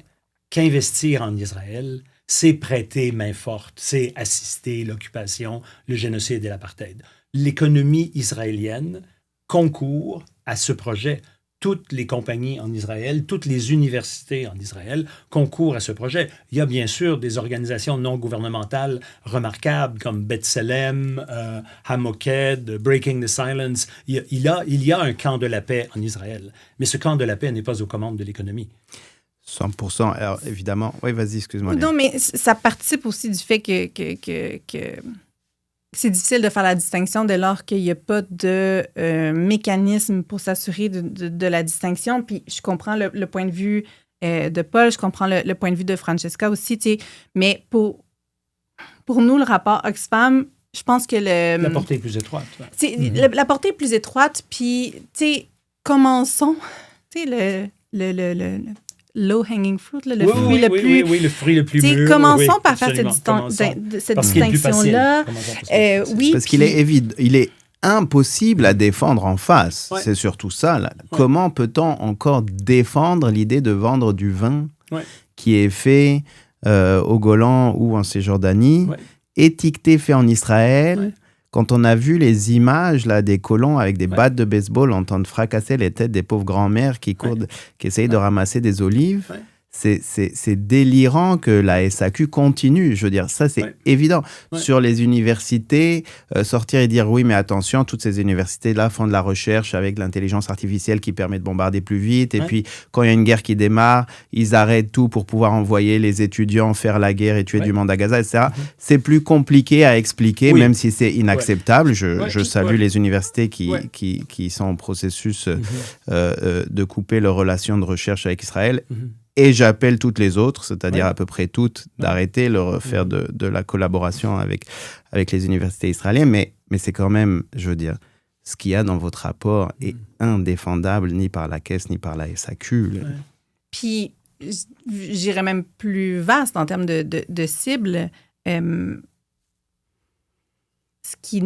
qu'investir en Israël, c'est prêter main forte, c'est assister l'occupation, le génocide et l'apartheid. L'économie israélienne concourt à ce projet, toutes les compagnies en Israël, toutes les universités en Israël concourent à ce projet. Il y a bien sûr des organisations non gouvernementales remarquables comme B'Tselem, Hamoked, Breaking the Silence. Il y a un camp de la paix en Israël, mais ce camp de la paix n'est pas aux commandes de l'économie. 100%. Alors, évidemment... Oui, vas-y, excuse-moi. Non, mais ça participe aussi du fait que c'est difficile de faire la distinction dès lors qu'il n'y a pas de mécanisme pour s'assurer de la distinction. Puis je comprends le point de vue de Paul, je comprends le point de vue de Francesca aussi, tu sais, mais pour nous, le rapport Oxfam, je pense que la portée est plus étroite. La portée est plus étroite, puis, tu sais, commençons, tu sais, le low-hanging fruit, le fruit le plus... Oui, le fruit le plus mûr. Commençons par faire cette distinction-là. Oui, parce qu'il est impossible à défendre en face. Ouais. C'est surtout ça. Là. Ouais. Comment peut-on encore défendre l'idée de vendre du vin qui est fait au Golan ou en Cisjordanie, étiqueté fait en Israël, quand on a vu les images là, des colons avec des battes de baseball en train de fracasser les têtes des pauvres grands-mères qui essayent de ramasser des olives, c'est délirant que la SAQ continue. Je veux dire, ça, c'est évident. Sur les universités, sortir et dire, oui, mais attention, toutes ces universités-là font de la recherche avec l'intelligence artificielle qui permet de bombarder plus vite. Et puis, quand il y a une guerre qui démarre, ils arrêtent tout pour pouvoir envoyer les étudiants faire la guerre et tuer du monde à Gaza, etc. C'est plus compliqué à expliquer, même si c'est inacceptable. Je salue les universités qui sont en processus de couper leurs relations de recherche avec Israël. Et j'appelle toutes les autres, c'est-à-dire à peu près toutes, d'arrêter de faire de la collaboration avec les universités israéliennes. Mais c'est quand même, je veux dire, ce qu'il y a dans votre rapport est indéfendable, ni par la Caisse, ni par la SAQ. Puis, j'irais même plus vaste en termes de cible. Ce qui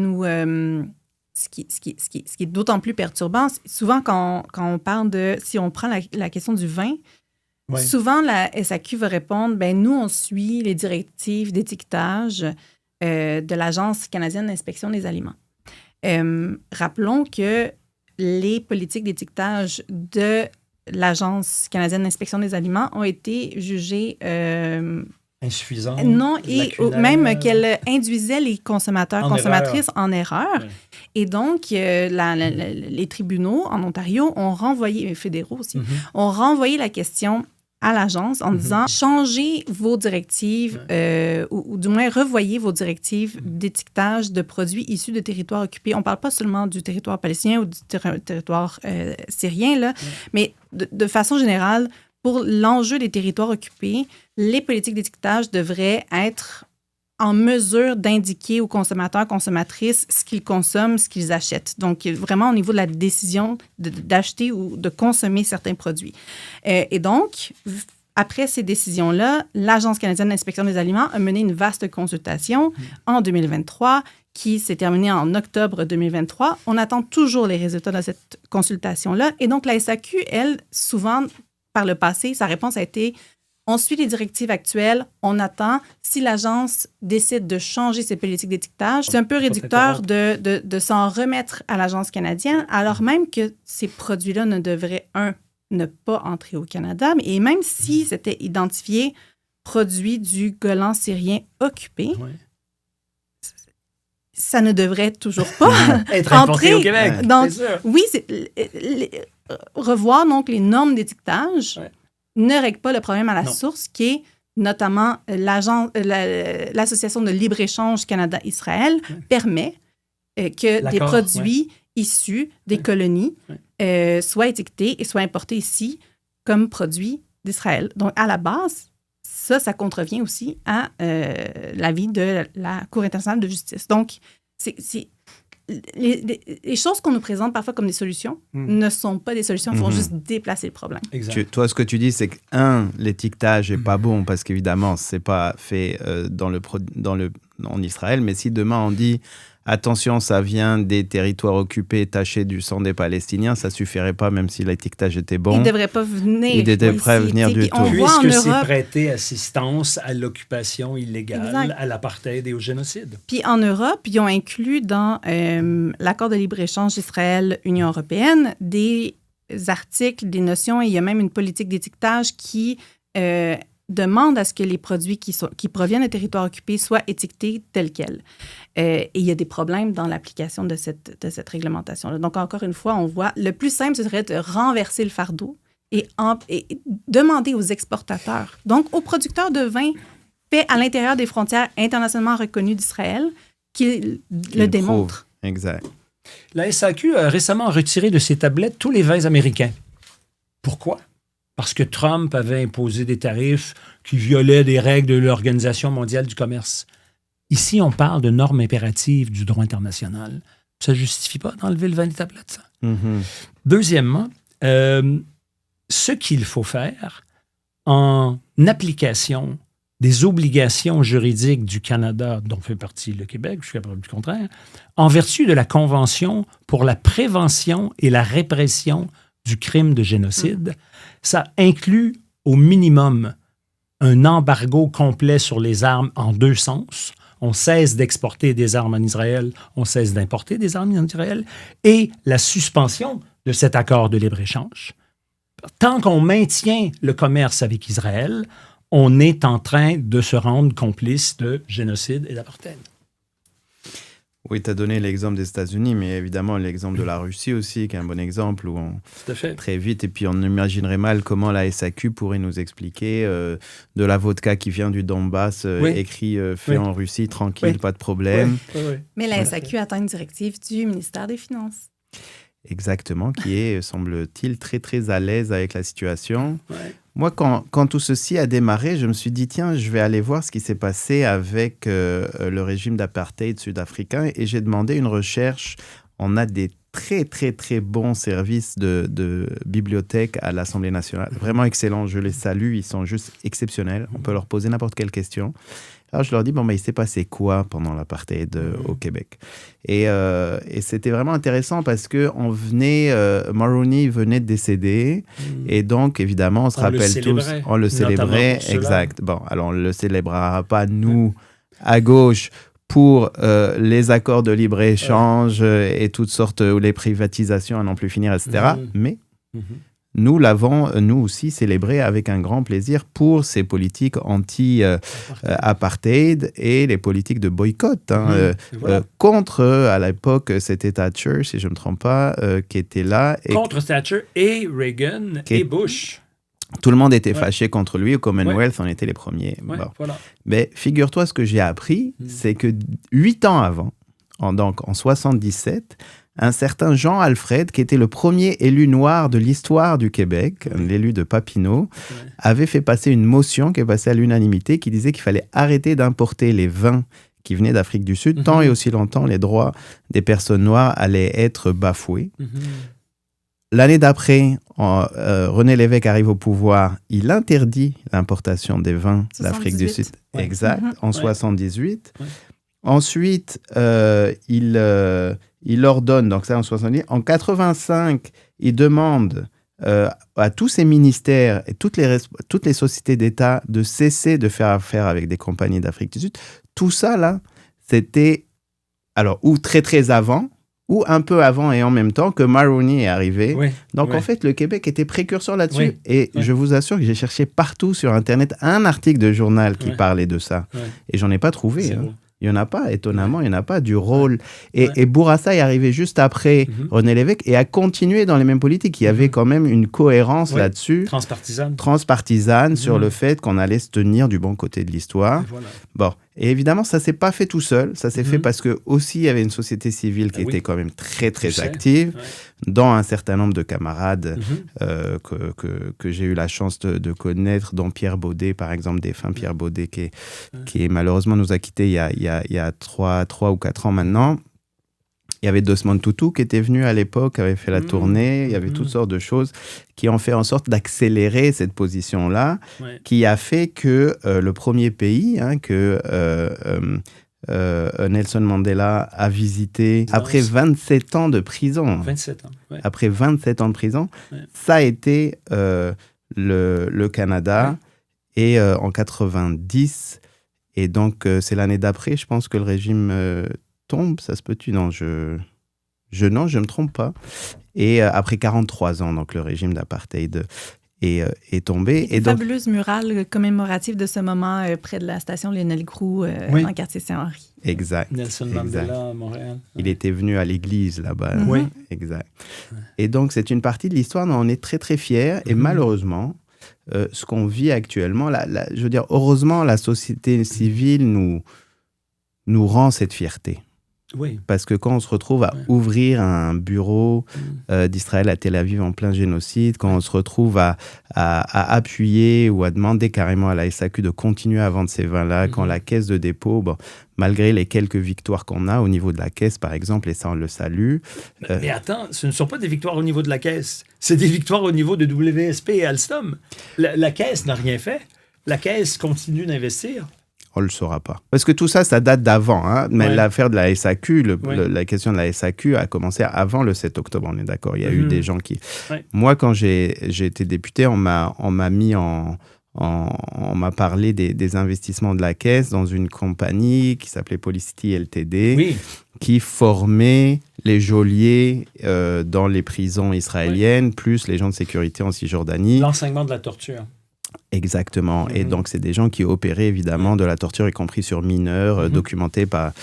est d'autant plus perturbant, souvent quand on parle de... Si on prend la question du vin, souvent, la SAQ va répondre, nous, on suit les directives d'étiquetage de l'Agence canadienne d'inspection des aliments. Rappelons que les politiques d'étiquetage de l'Agence canadienne d'inspection des aliments ont été jugées... insuffisantes. Non, et même qu'elles induisaient les consommatrices en erreur. Oui. Et donc, les tribunaux en Ontario ont renvoyé, fédéraux aussi, ont renvoyé la question à l'agence en disant changez vos directives ou du moins revoyez vos directives d'étiquetage de produits issus de territoires occupés. On ne parle pas seulement du territoire palestinien ou du territoire syrien, là, mais de façon générale, pour l'enjeu des territoires occupés, les politiques d'étiquetage devraient être en mesure d'indiquer aux consommateurs, consommatrices ce qu'ils consomment, ce qu'ils achètent. Donc, vraiment au niveau de la décision d'acheter ou de consommer certains produits. Et donc, après ces décisions-là, l'Agence canadienne d'inspection des aliments a mené une vaste consultation en 2023 qui s'est terminée en octobre 2023. On attend toujours les résultats de cette consultation-là. Et donc, la SAQ, elle, souvent, par le passé, sa réponse a été on suit les directives actuelles, on attend. Si l'agence décide de changer ses politiques d'étiquetage, c'est un peu réducteur de s'en remettre à l'agence canadienne, alors même que ces produits-là ne devraient, ne pas entrer au Canada, et même si c'était identifié produit du Golan syrien occupé, ça ne devrait toujours pas être importé au Québec. Donc, oui, revoir donc les normes d'étiquetage ne règle pas le problème à la source, qui est notamment l'Association de libre-échange Canada-Israël permet que des produits issus des colonies soient étiquetés et soient importés ici comme produits d'Israël. Donc, à la base, ça contrevient aussi à l'avis de la Cour internationale de justice. Donc, les choses qu'on nous présente parfois comme des solutions ne sont pas des solutions, elles font juste déplacer le problème. Toi, ce que tu dis, c'est que, l'étiquetage n'est pas bon parce qu'évidemment, ce n'est pas fait en Israël, mais si demain on dit attention, ça vient des territoires occupés tachés du sang des Palestiniens, ça ne suffirait pas même si l'étiquetage était bon. Il ne devrait pas venir. Il devrait pas venir du tout. Puisque c'est prêter assistance à l'occupation illégale, à l'apartheid et au génocide. Puis en Europe, ils ont inclus dans l'accord de libre-échange Israël-Union européenne des articles, des notions, et il y a même une politique d'étiquetage qui demande à ce que les produits qui proviennent des territoires occupés soient étiquetés tels quels. Et il y a des problèmes dans l'application de cette réglementation-là. Donc, encore une fois, on voit, le plus simple, ce serait de renverser le fardeau et demander aux exportateurs, donc aux producteurs de vin faits à l'intérieur des frontières internationalement reconnues d'Israël, qu'ils le démontrent. Exact. La SAQ a récemment retiré de ses tablettes tous les vins américains. Pourquoi? Parce que Trump avait imposé des tarifs qui violaient des règles de l'Organisation mondiale du commerce. Ici, on parle de normes impératives du droit international. Ça ne justifie pas d'enlever le vin des tablettes, ça. Mm-hmm. Deuxièmement, ce qu'il faut faire en application des obligations juridiques du Canada, dont fait partie le Québec, jusqu'à preuve du contraire, en vertu de la Convention pour la prévention et la répression du crime de génocide, ça inclut au minimum un embargo complet sur les armes en deux sens. On cesse d'exporter des armes en Israël, on cesse d'importer des armes en Israël, et la suspension de cet accord de libre-échange. Tant qu'on maintient le commerce avec Israël, on est en train de se rendre complice de génocide et d'apartheid. Oui, tu as donné l'exemple des États-Unis, mais évidemment l'exemple de la Russie aussi, qui est un bon exemple, où très vite, et puis on imaginerait mal comment la SAQ pourrait nous expliquer de la vodka qui vient du Donbass, écrit fait en Russie, tranquille, pas de problème. Mais la SAQ attend une directive du ministère des Finances. Exactement, qui est, semble-t-il, très, très à l'aise avec la situation. Moi, quand tout ceci a démarré, je me suis dit, tiens, je vais aller voir ce qui s'est passé avec le régime d'apartheid sud-africain, et j'ai demandé une recherche. On a des très, très, très bons services de bibliothèque à l'Assemblée nationale. Vraiment excellents, je les salue, ils sont juste exceptionnels. On peut leur poser n'importe quelle question. Alors, je leur dis, il s'est passé quoi pendant l'apartheid au Québec? Et c'était vraiment intéressant parce que Mulroney venait de décéder. Et donc, évidemment, on se rappelle tous, on le célébrait. Exact. Bon, alors, on ne le célébrera pas, nous, à gauche, pour les accords de libre-échange et toutes sortes, ou les privatisations à n'en plus finir, etc. Mais nous l'avons, nous aussi, célébré avec un grand plaisir pour ces politiques anti-apartheid et les politiques de boycott. Contre, à l'époque, c'était Thatcher, si je ne me trompe pas, qui était là. Contre Thatcher et Reagan et Bush. Tout le monde était fâché contre lui. Au Commonwealth, on était les premiers. Mais figure-toi, ce que j'ai appris, c'est que 8 ans avant, en 1977, un certain Jean Alfred, qui était le premier élu noir de l'histoire du Québec, l'élu de Papineau, avait fait passer une motion qui est passée à l'unanimité, qui disait qu'il fallait arrêter d'importer les vins qui venaient d'Afrique du Sud, tant et aussi longtemps les droits des personnes noires allaient être bafoués. L'année d'après, René Lévesque arrive au pouvoir, il interdit l'importation des vins d'Afrique du Sud. Exact, en 78. Ensuite, il ordonne, donc ça en 70. En 85, il demande à tous ces ministères et toutes les sociétés d'État de cesser de faire affaire avec des compagnies d'Afrique du Sud. Tout ça, là, c'était, alors, ou très, très avant, ou un peu avant et en même temps que Mulroney est arrivé. Donc, en fait, le Québec était précurseur là-dessus. Et je vous assure que j'ai cherché partout sur Internet un article de journal qui parlait de ça. Et j'en ai pas trouvé. Il n'y en a pas, étonnamment, il n'y en a pas du rôle. Et Bourassa est arrivé juste après René Lévesque et a continué dans les mêmes politiques. Il y avait quand même une cohérence là-dessus. Transpartisane sur le fait qu'on allait se tenir du bon côté de l'histoire. Bon. Et évidemment, ça ne s'est pas fait tout seul. Ça s'est fait parce que aussi il y avait une société civile qui était quand même très, très active, dont un certain nombre de camarades que j'ai eu la chance de connaître, dont Pierre Baudet, par exemple, défunt Pierre Baudet, qui malheureusement nous a quittés il y a 3 ou 4 ans maintenant. Il y avait Desmond Tutu qui était venu à l'époque, avait fait la tournée. Il y avait toutes sortes de choses qui ont fait en sorte d'accélérer cette position-là, qui a fait que le premier pays que Nelson Mandela a visité après 27 ans de prison. 27 ans, Après 27 ans de prison, ça a été le Canada. Et en 90, et donc c'est l'année d'après, je pense que le régime... tombe, ça se peut-tu? Non, Non, je ne me trompe pas. Et après 43 ans, donc le régime d'apartheid est tombé. Et fabuleuse murale commémorative de ce moment près de la station Lionel Groulx dans le quartier Saint-Henri. Exact. Nelson Mandela à Montréal. Il était venu à l'église là-bas. Oui. Exact. Et donc, c'est une partie de l'histoire dont on est très, très fiers. Et malheureusement, ce qu'on vit actuellement, je veux dire, heureusement, la société civile nous rend cette fierté. Oui. Parce que quand on se retrouve à ouvrir un bureau d'Israël à Tel Aviv en plein génocide, quand on se retrouve à appuyer ou à demander carrément à la SAQ de continuer à vendre ces vins-là, quand la caisse de dépôt, malgré les quelques victoires qu'on a au niveau de la caisse, par exemple, et ça, on le salue. Mais attends, ce ne sont pas des victoires au niveau de la caisse. C'est des victoires au niveau de WSP et Alstom. La caisse n'a rien fait. La caisse continue d'investir. On ne le saura pas. Parce que tout ça, ça date d'avant. Hein? Mais l'affaire de la SAQ, la question de la SAQ a commencé avant le 7 octobre, on est d'accord. Il y a eu des gens qui... Moi, quand j'ai été député, on m'a mis on m'a parlé des investissements de la Caisse dans une compagnie qui s'appelait Policity Ltd, qui formait les geôliers dans les prisons israéliennes, plus les gens de sécurité en Cisjordanie. L'enseignement de la torture. Exactement. Et donc, c'est des gens qui opéraient évidemment de la torture, y compris sur mineurs, documentés par...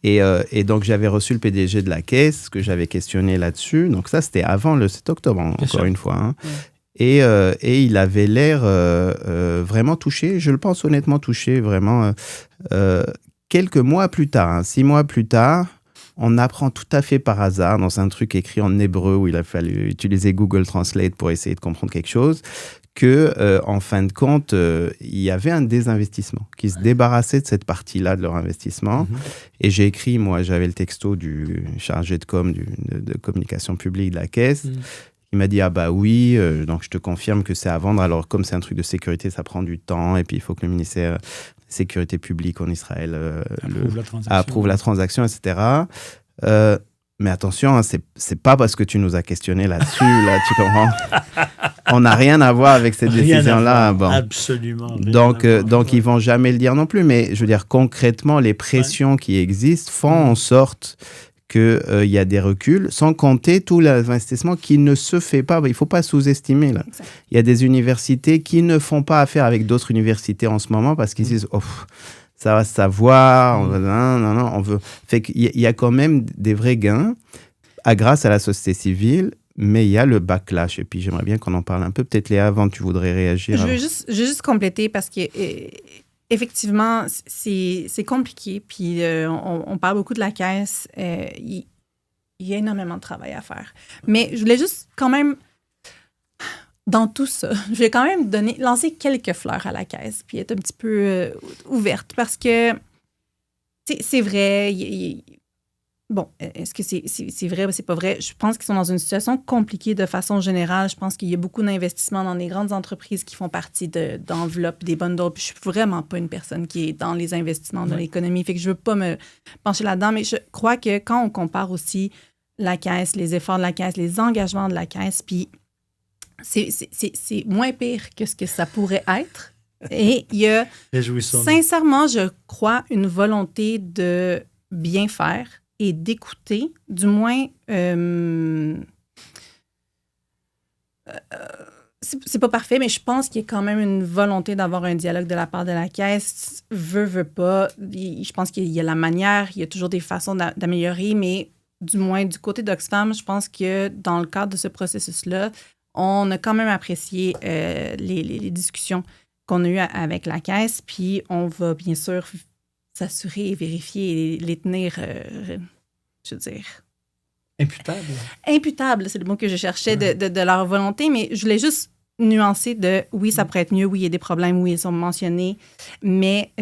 Et donc, j'avais reçu le PDG de la Caisse, que j'avais questionné là-dessus. Donc, ça, c'était avant le 7 octobre, encore une fois. Hein. Et il avait l'air vraiment touché, je le pense honnêtement touché, vraiment. Quelques mois plus tard, 6 mois plus tard, on apprend tout à fait par hasard, dans un truc écrit en hébreu, où il a fallu utiliser Google Translate pour essayer de comprendre quelque chose, que, en fin de compte, il y avait un désinvestissement, qui se débarrassait de cette partie-là de leur investissement. Et j'ai écrit, moi, j'avais le texto du chargé de communication publique de la Caisse. Il m'a dit, ah bah oui, donc je te confirme que c'est à vendre. Alors, comme c'est un truc de sécurité, ça prend du temps. Et puis, il faut que le ministère de la Sécurité publique en Israël approuve la transaction, etc. Mais attention, hein, c'est pas parce que tu nous as questionné là-dessus, là, tu comprends? On n'a rien à voir avec cette décision-là. Bon. Absolument. Donc ils vont jamais le dire non plus. Mais je veux dire, concrètement, les pressions qui existent font en sorte qu'il y a des reculs, sans compter tout l'investissement qui ne se fait pas. Il ne faut pas sous-estimer. Là. Il y a des universités qui ne font pas affaire avec d'autres universités en ce moment parce qu'ils disent « Oh, ça va se savoir, non, on veut... » Fait qu'il y a quand même des vrais gains grâce à la société civile, mais il y a le backlash. Et puis, j'aimerais bien qu'on en parle un peu. Peut-être, Léa, avant, tu voudrais réagir. Je veux juste compléter parce que... effectivement, c'est compliqué. Puis, on parle beaucoup de la Caisse. Il y a énormément de travail à faire. Mais je voulais juste quand même, dans tout ça, je vais quand même lancer quelques fleurs à la Caisse puis être un petit peu ouverte parce que c'est vrai. Bon, est-ce que c'est vrai ou c'est pas vrai? Je pense qu'ils sont dans une situation compliquée de façon générale. Je pense qu'il y a beaucoup d'investissements dans des grandes entreprises qui font partie d'enveloppes, des bundles. Puis je suis vraiment pas une personne qui est dans les investissements dans l'économie. Fait que je veux pas me pencher là-dedans. Mais je crois que quand on compare aussi la Caisse, les efforts de la Caisse, les engagements de la Caisse, puis c'est moins pire que ce que ça pourrait être. Et il y a, sincèrement, je crois, une volonté de bien faire et d'écouter, du moins, c'est pas parfait, mais je pense qu'il y a quand même une volonté d'avoir un dialogue de la part de la Caisse. Veut pas. Je pense qu'il y a la manière, il y a toujours des façons d'améliorer, mais du moins, du côté d'Oxfam, je pense que dans le cadre de ce processus-là, on a quand même apprécié les discussions qu'on a eues avec la Caisse, puis on va bien sûr s'assurer et vérifier et les tenir, je veux dire... Imputables. Imputables, c'est le mot que je cherchais de leur volonté, mais je voulais juste nuancer de oui, ça pourrait être mieux, oui, il y a des problèmes, oui, ils sont mentionnés, mais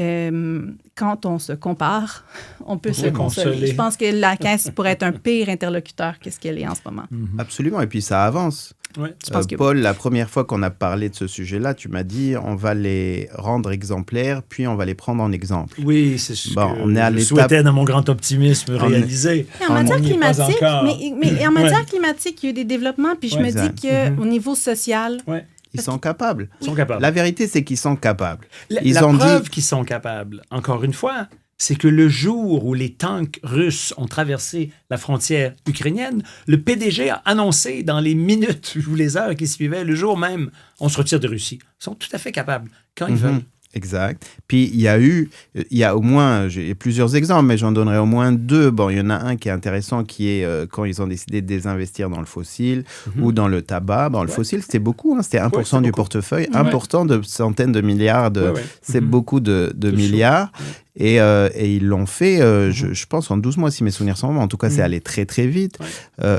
quand on se compare, on peut se consoler. Je pense que la Caisse pourrait être un pire interlocuteur que ce qu'elle est en ce moment. Absolument, et puis ça avance. Ouais. Paul, la première fois qu'on a parlé de ce sujet-là, tu m'as dit on va les rendre exemplaires, puis on va les prendre en exemple. Oui, c'est ce que je souhaitais dans mon grand optimisme réaliser. En matière climatique, mais en matière climatique, il y a eu des développements, puis je me dis qu'au niveau social... Ils sont capables. La vérité, c'est qu'ils sont capables. La preuve qu'ils sont capables, encore une fois, c'est que le jour où les tanks russes ont traversé la frontière ukrainienne, le PDG a annoncé dans les minutes ou les heures qui suivaient, le jour même, on se retire de Russie. Ils sont tout à fait capables, quand ils veulent. Exact. Puis, il y a au moins, j'ai plusieurs exemples, mais j'en donnerai au moins 2. Bon, il y en a un qui est intéressant, qui est quand ils ont décidé de désinvestir dans le fossile ou dans le tabac. Bon, le fossile, c'était beaucoup, hein, c'était 1% du portefeuille, 1% de centaines de milliards, c'est beaucoup de milliards. Et ils l'ont fait, je pense, en 12 mois, si mes souvenirs sont bons. En tout cas, c'est allé très, très vite.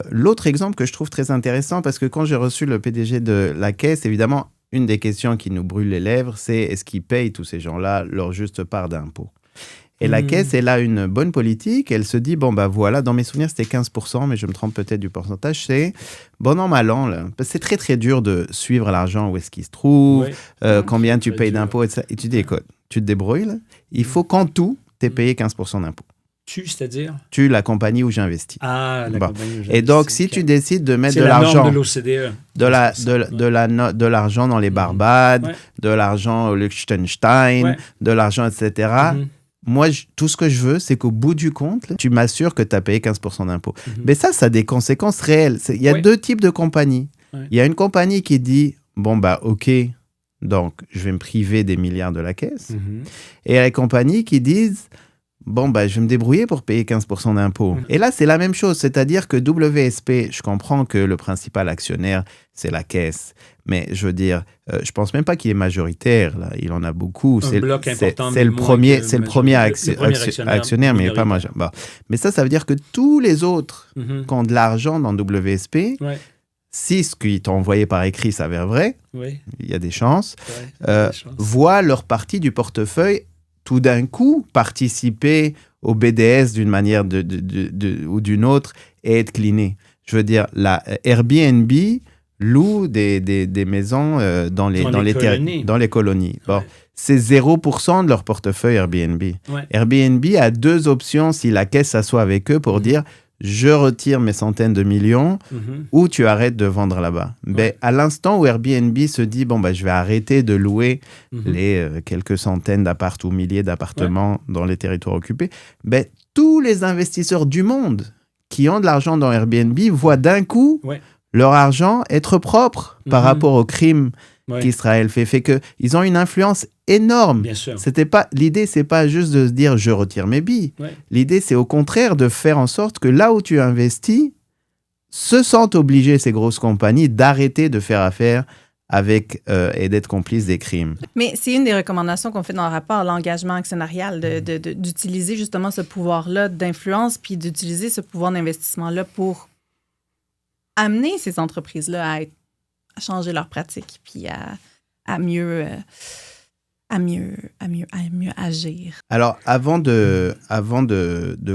L'autre exemple que je trouve très intéressant, parce que quand j'ai reçu le PDG de la Caisse, évidemment, une des questions qui nous brûle les lèvres, c'est est-ce qu'ils payent, tous ces gens-là, leur juste part d'impôts? Et la Caisse, elle a une bonne politique. Elle se dit, bon, bah voilà, dans mes souvenirs, c'était 15%, mais je me trompe peut-être du pourcentage. C'est, bon an, mal an, là, c'est très, très dur de suivre l'argent, où est-ce qu'il se trouve, combien tu payes d'impôts, etc. Et tu dis, écoute, tu te débrouilles, là. Il faut qu'en tout, tu aies payé 15% d'impôts. C'est-à-dire? La compagnie où j'investis. Ah, la compagnie où j'investis. Et donc, si tu décides de mettre de l'argent... C'est la norme de l'OCDE. De l'argent dans les Barbades, de l'argent au Liechtenstein, de l'argent, etc. Moi, tout ce que je veux, c'est qu'au bout du compte, là, tu m'assures que tu as payé 15% d'impôts. Mais ça a des conséquences réelles. Il y a 2 types de compagnies. Il y a une compagnie qui dit, bon, bah, OK, donc je vais me priver des milliards de la Caisse. Et il y a les compagnies qui disent... Bon, bah, je vais me débrouiller pour payer 15% d'impôts. Et là, c'est la même chose. C'est-à-dire que WSP, je comprends que le principal actionnaire, c'est la Caisse. Mais je veux dire, je pense même pas qu'il est majoritaire. Là. Il en a beaucoup. C'est le premier actionnaire, mais pas majoritaire. Bon. Mais ça veut dire que tous les autres qui ont de l'argent dans WSP, si ce qu'ils t'ont envoyé par écrit s'avère vrai, il y a des chances, voient leur partie du portefeuille tout d'un coup participer au BDS d'une manière ou d'une autre et être cleané. Je veux dire, la Airbnb loue des maisons dans les colonies. Bon, c'est 0% de leur portefeuille Airbnb. Airbnb a 2 options si la Caisse s'assoit avec eux pour dire je retire mes centaines de millions ou tu arrêtes de vendre là-bas. Ben, à l'instant où Airbnb se dit, bon, ben, je vais arrêter de louer les quelques centaines d'appart ou milliers d'appartements dans les territoires occupés, ben, tous les investisseurs du monde qui ont de l'argent dans Airbnb voient d'un coup leur argent être propre par rapport aux crimes qu'Israël fait qu'ils ont une influence énorme. Bien sûr. L'idée, c'est pas juste de se dire je retire mes billes. L'idée, c'est au contraire de faire en sorte que là où tu investis, se sentent obligés, ces grosses compagnies, d'arrêter de faire affaire avec et d'être complices des crimes. Mais c'est une des recommandations qu'on fait dans le rapport, l'engagement actionnarial, d'utiliser justement ce pouvoir-là d'influence, puis d'utiliser ce pouvoir d'investissement-là pour amener ces entreprises-là à changer leurs pratiques, puis à mieux agir. Alors, avant de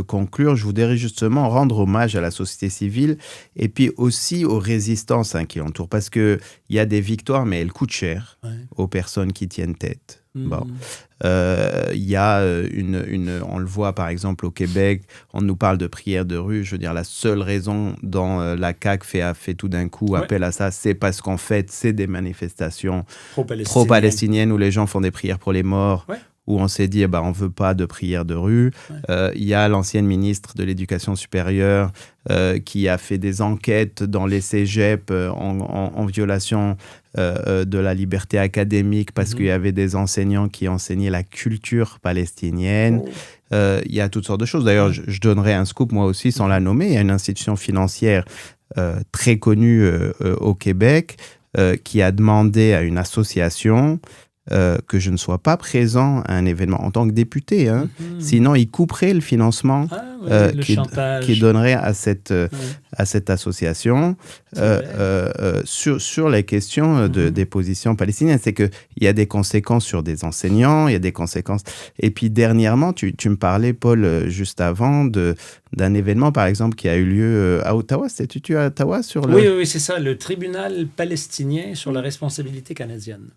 conclure, je voudrais justement rendre hommage à la société civile et puis aussi aux résistances qui l'entourent, parce qu'il y a des victoires, mais elles coûtent cher aux personnes qui tiennent tête. Bon. Y a on le voit par exemple au Québec, on nous parle de prières de rue. Je veux dire, la seule raison dont la CAQ fait tout d'un coup appel à ça, c'est parce qu'en fait, c'est des manifestations pro-palestiniennes où les gens font des prières pour les morts. Où on s'est dit, on ne veut pas de prières de rue. Y a l'ancienne ministre de l'Éducation supérieure qui a fait des enquêtes dans les cégeps en violation de la liberté académique parce qu'il y avait des enseignants qui enseignaient la culture palestinienne. Il y a toutes sortes de choses. D'ailleurs, je donnerai un scoop, moi aussi, sans la nommer. Il y a une institution financière très connue au Québec qui a demandé à une association que je ne sois pas présent à un événement en tant que député. Sinon, il couperait le financement qui donnerait à cette association sur les questions des positions palestiniennes. C'est qu'il y a des conséquences sur des enseignants, il y a des conséquences... Et puis, dernièrement, tu me parlais, Paul, juste avant, d'un événement, par exemple, qui a eu lieu à Ottawa. C'était-tu à Ottawa sur le... Oui, c'est ça, le tribunal palestinien sur la responsabilité canadienne.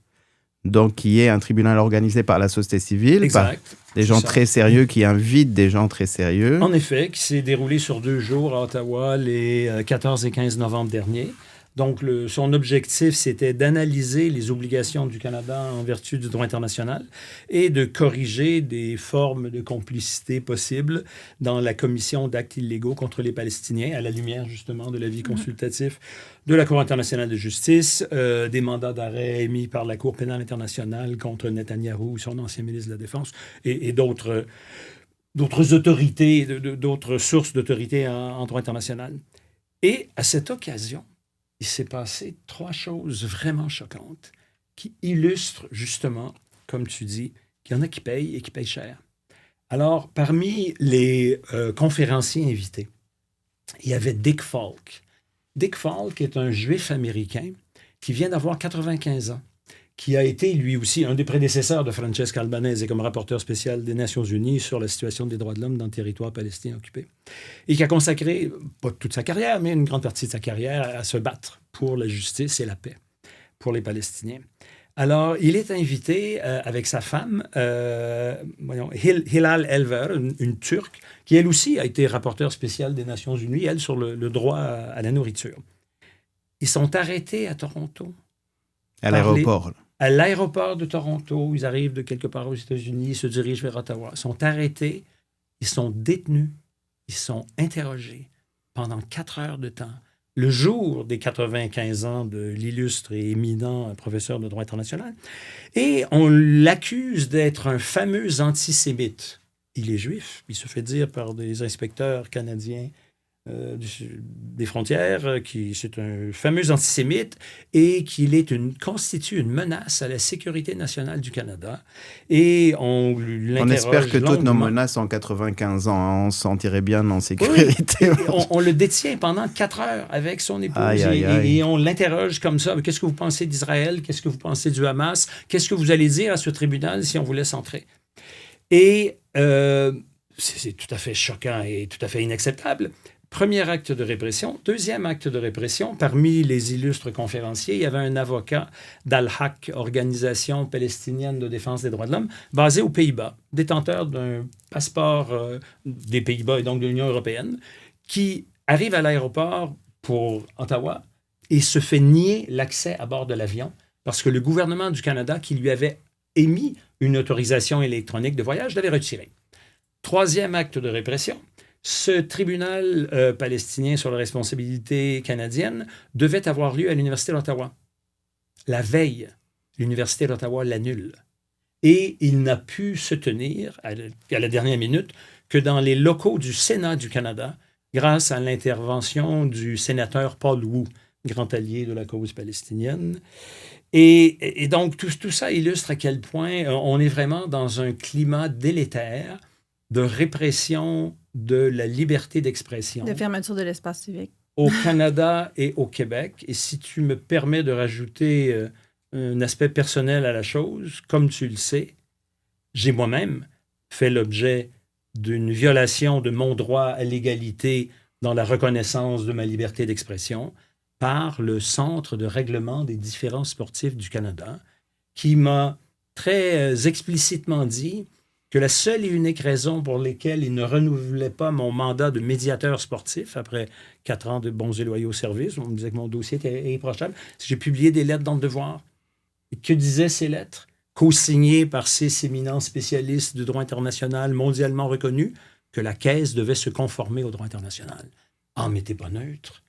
Donc, qui est un tribunal organisé par la société civile, par des gens très sérieux qui invitent des gens très sérieux. En effet, qui s'est déroulé sur 2 jours à Ottawa, les 14 et 15 novembre dernier. Donc, son objectif, c'était d'analyser les obligations du Canada en vertu du droit international et de corriger des formes de complicité possibles dans la commission d'actes illégaux contre les Palestiniens, à la lumière, justement, de l'avis consultatif de la Cour internationale de justice, des mandats d'arrêt émis par la Cour pénale internationale contre Netanyahou, son ancien ministre de la Défense, et d'autres autorités, d'autres sources d'autorité en droit international. Et à cette occasion, il s'est passé 3 choses vraiment choquantes qui illustrent justement, comme tu dis, qu'il y en a qui payent et qui payent cher. Alors, parmi les conférenciers invités, il y avait Dick Falk. Dick Falk est un juif américain qui vient d'avoir 95 ans, qui a été lui aussi un des prédécesseurs de Francesca Albanese comme rapporteur spécial des Nations Unies sur la situation des droits de l'homme dans le territoire palestinien occupé, et qui a consacré, pas toute sa carrière, mais une grande partie de sa carrière à se battre pour la justice et la paix pour les Palestiniens. Alors, il est invité avec sa femme, Hilal Elver, une Turque, qui elle aussi a été rapporteure spéciale des Nations Unies, elle, sur le droit à la nourriture. Ils sont arrêtés à Toronto. À l'aéroport. À l'aéroport de Toronto, ils arrivent de quelque part aux États-Unis, ils se dirigent vers Ottawa. Ils sont arrêtés, ils sont détenus, ils sont interrogés pendant 4 heures de temps. Le jour des 95 ans de l'illustre et éminent professeur de droit international. Et on l'accuse d'être un fameux antisémite. Il est juif, il se fait dire par des inspecteurs canadiens des frontières, c'est un fameux antisémite et qu'il constitue une menace à la sécurité nationale du Canada. Et on espère que toutes nos menaces en 95 ans, on se sentirait bien en sécurité. Oui, on le détient pendant 4 heures avec son épouse et on l'interroge comme ça. Qu'est-ce que vous pensez d'Israël? Qu'est-ce que vous pensez du Hamas? Qu'est-ce que vous allez dire à ce tribunal si on vous laisse entrer? Et c'est tout à fait choquant et tout à fait inacceptable. Premier acte de répression. Deuxième acte de répression, parmi les illustres conférenciers, il y avait un avocat d'Al-Haq, Organisation palestinienne de défense des droits de l'homme, basé aux Pays-Bas, détenteur d'un passeport des Pays-Bas et donc de l'Union européenne, qui arrive à l'aéroport pour Ottawa et se fait nier l'accès à bord de l'avion parce que le gouvernement du Canada, qui lui avait émis une autorisation électronique de voyage, l'avait retiré. Troisième acte de répression. Ce tribunal palestinien sur la responsabilité canadienne devait avoir lieu à l'Université d'Ottawa. La veille, l'Université d'Ottawa l'annule. Et il n'a pu se tenir à la dernière minute que dans les locaux du Sénat du Canada, grâce à l'intervention du sénateur Paul Wu, grand allié de la cause palestinienne. Et donc, tout ça illustre à quel point on est vraiment dans un climat délétère de répression de la liberté d'expression. De fermeture de l'espace civique. Au Canada et au Québec. Et si tu me permets de rajouter un aspect personnel à la chose, comme tu le sais, j'ai moi-même fait l'objet d'une violation de mon droit à l'égalité dans la reconnaissance de ma liberté d'expression par le Centre de règlement des différends sportifs du Canada, qui m'a très explicitement dit que la seule et unique raison pour laquelle il ne renouvelait pas mon mandat de médiateur sportif après 4 ans de bons et loyaux services, on me disait que mon dossier était irréprochable, c'est que j'ai publié des lettres dans le Devoir. Et que disaient ces lettres? Co-signées par ces éminents spécialistes du droit international mondialement reconnus, que la Caisse devait se conformer au droit international. Ah, mais t'es pas neutre.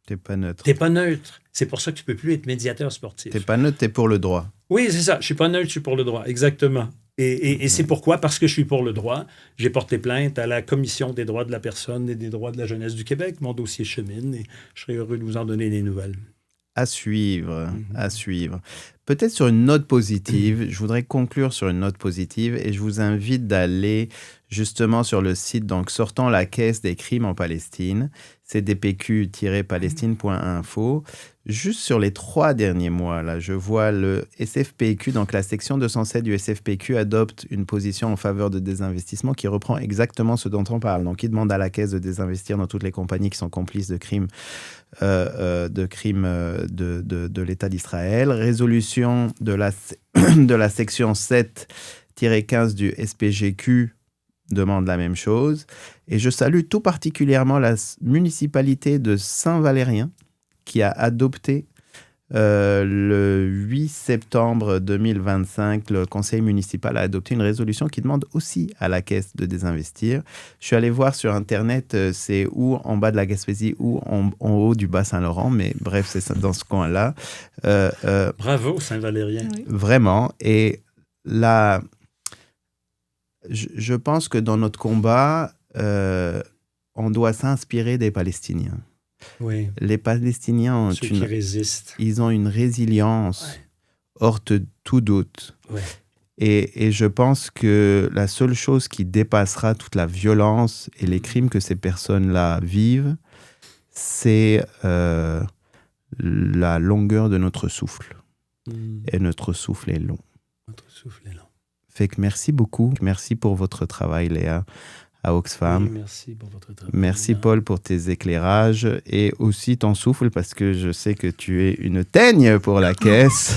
T'es pas neutre. T'es pas neutre. C'est pour ça que tu peux plus être médiateur sportif. T'es pas neutre, t'es pour le droit. Oui, c'est ça. Je suis pas neutre, je suis pour le droit. Exactement. Et c'est pourquoi, parce que je suis pour le droit, j'ai porté plainte à la Commission des droits de la personne et des droits de la jeunesse du Québec. Mon dossier chemine et je serais heureux de vous en donner des nouvelles. À suivre, à suivre. Peut-être sur une note positive, je voudrais conclure sur une note positive et je vous invite d'aller justement sur le site, donc sortant la caisse des crimes en Palestine, cdpq-palestine.info. Juste sur les 3 derniers mois, là, je vois le SFPQ, donc la section 207 du SFPQ adopte une position en faveur de désinvestissement qui reprend exactement ce dont on parle. Donc, il demande à la Caisse de désinvestir dans toutes les compagnies qui sont complices de crimes de l'État d'Israël. Résolution de la section 7-15 du SPGQ demande la même chose. Et je salue tout particulièrement la municipalité de Saint-Valérien, qui a adopté le 8 septembre 2025, le conseil municipal a adopté une résolution qui demande aussi à la Caisse de désinvestir. Je suis allé voir sur Internet, c'est ou en bas de la Gaspésie ou en haut du Bas-Saint-Laurent, mais bref, c'est ça, dans ce coin-là. Bravo, Saint-Valérien. Oui. Vraiment. Et là, je pense que dans notre combat, on doit s'inspirer des Palestiniens. Oui. Les Palestiniens ont Ceux qui résistent. Ils ont une résilience hors de tout doute. Ouais. Et je pense que la seule chose qui dépassera toute la violence et les crimes que ces personnes-là vivent, c'est la longueur de notre souffle. Et notre souffle est long. Notre souffle est long. Fait que merci beaucoup. Merci pour votre travail, Léa, à Oxfam. Oui, merci pour votre travail. Merci, Paul, pour tes éclairages et aussi ton souffle, parce que je sais que tu es une teigne pour la Caisse.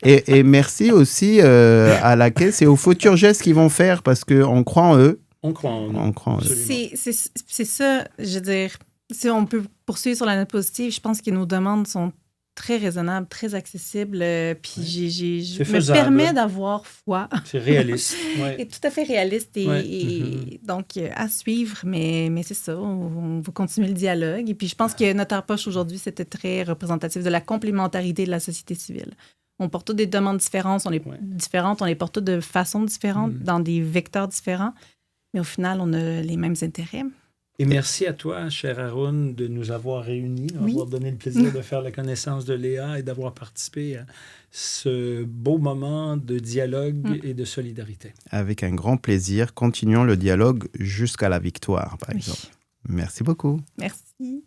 et merci aussi à la Caisse et aux futurs gestes qu'ils vont faire, parce qu'on croit en eux. On croit en eux. On croit en eux. C'est ça, je veux dire. Si on peut poursuivre sur la note positive, je pense que nos demandes sont très raisonnable, très accessible. Puis je me permets d'avoir foi. C'est réaliste. Et tout à fait réaliste. Et donc, à suivre. Mais c'est ça, on va continuer le dialogue. Et puis, je pense que notre approche aujourd'hui, c'était très représentatif de la complémentarité de la société civile. On porte toutes des demandes différentes, on est différentes, on les porte toutes de façon différente, dans des vecteurs différents. Mais au final, on a les mêmes intérêts. Et merci à toi, cher Haroun, de nous avoir réunis, d'avoir donné le plaisir de faire la connaissance de Léa et d'avoir participé à ce beau moment de dialogue et de solidarité. Avec un grand plaisir. Continuons le dialogue jusqu'à la victoire, par exemple. Merci beaucoup. Merci.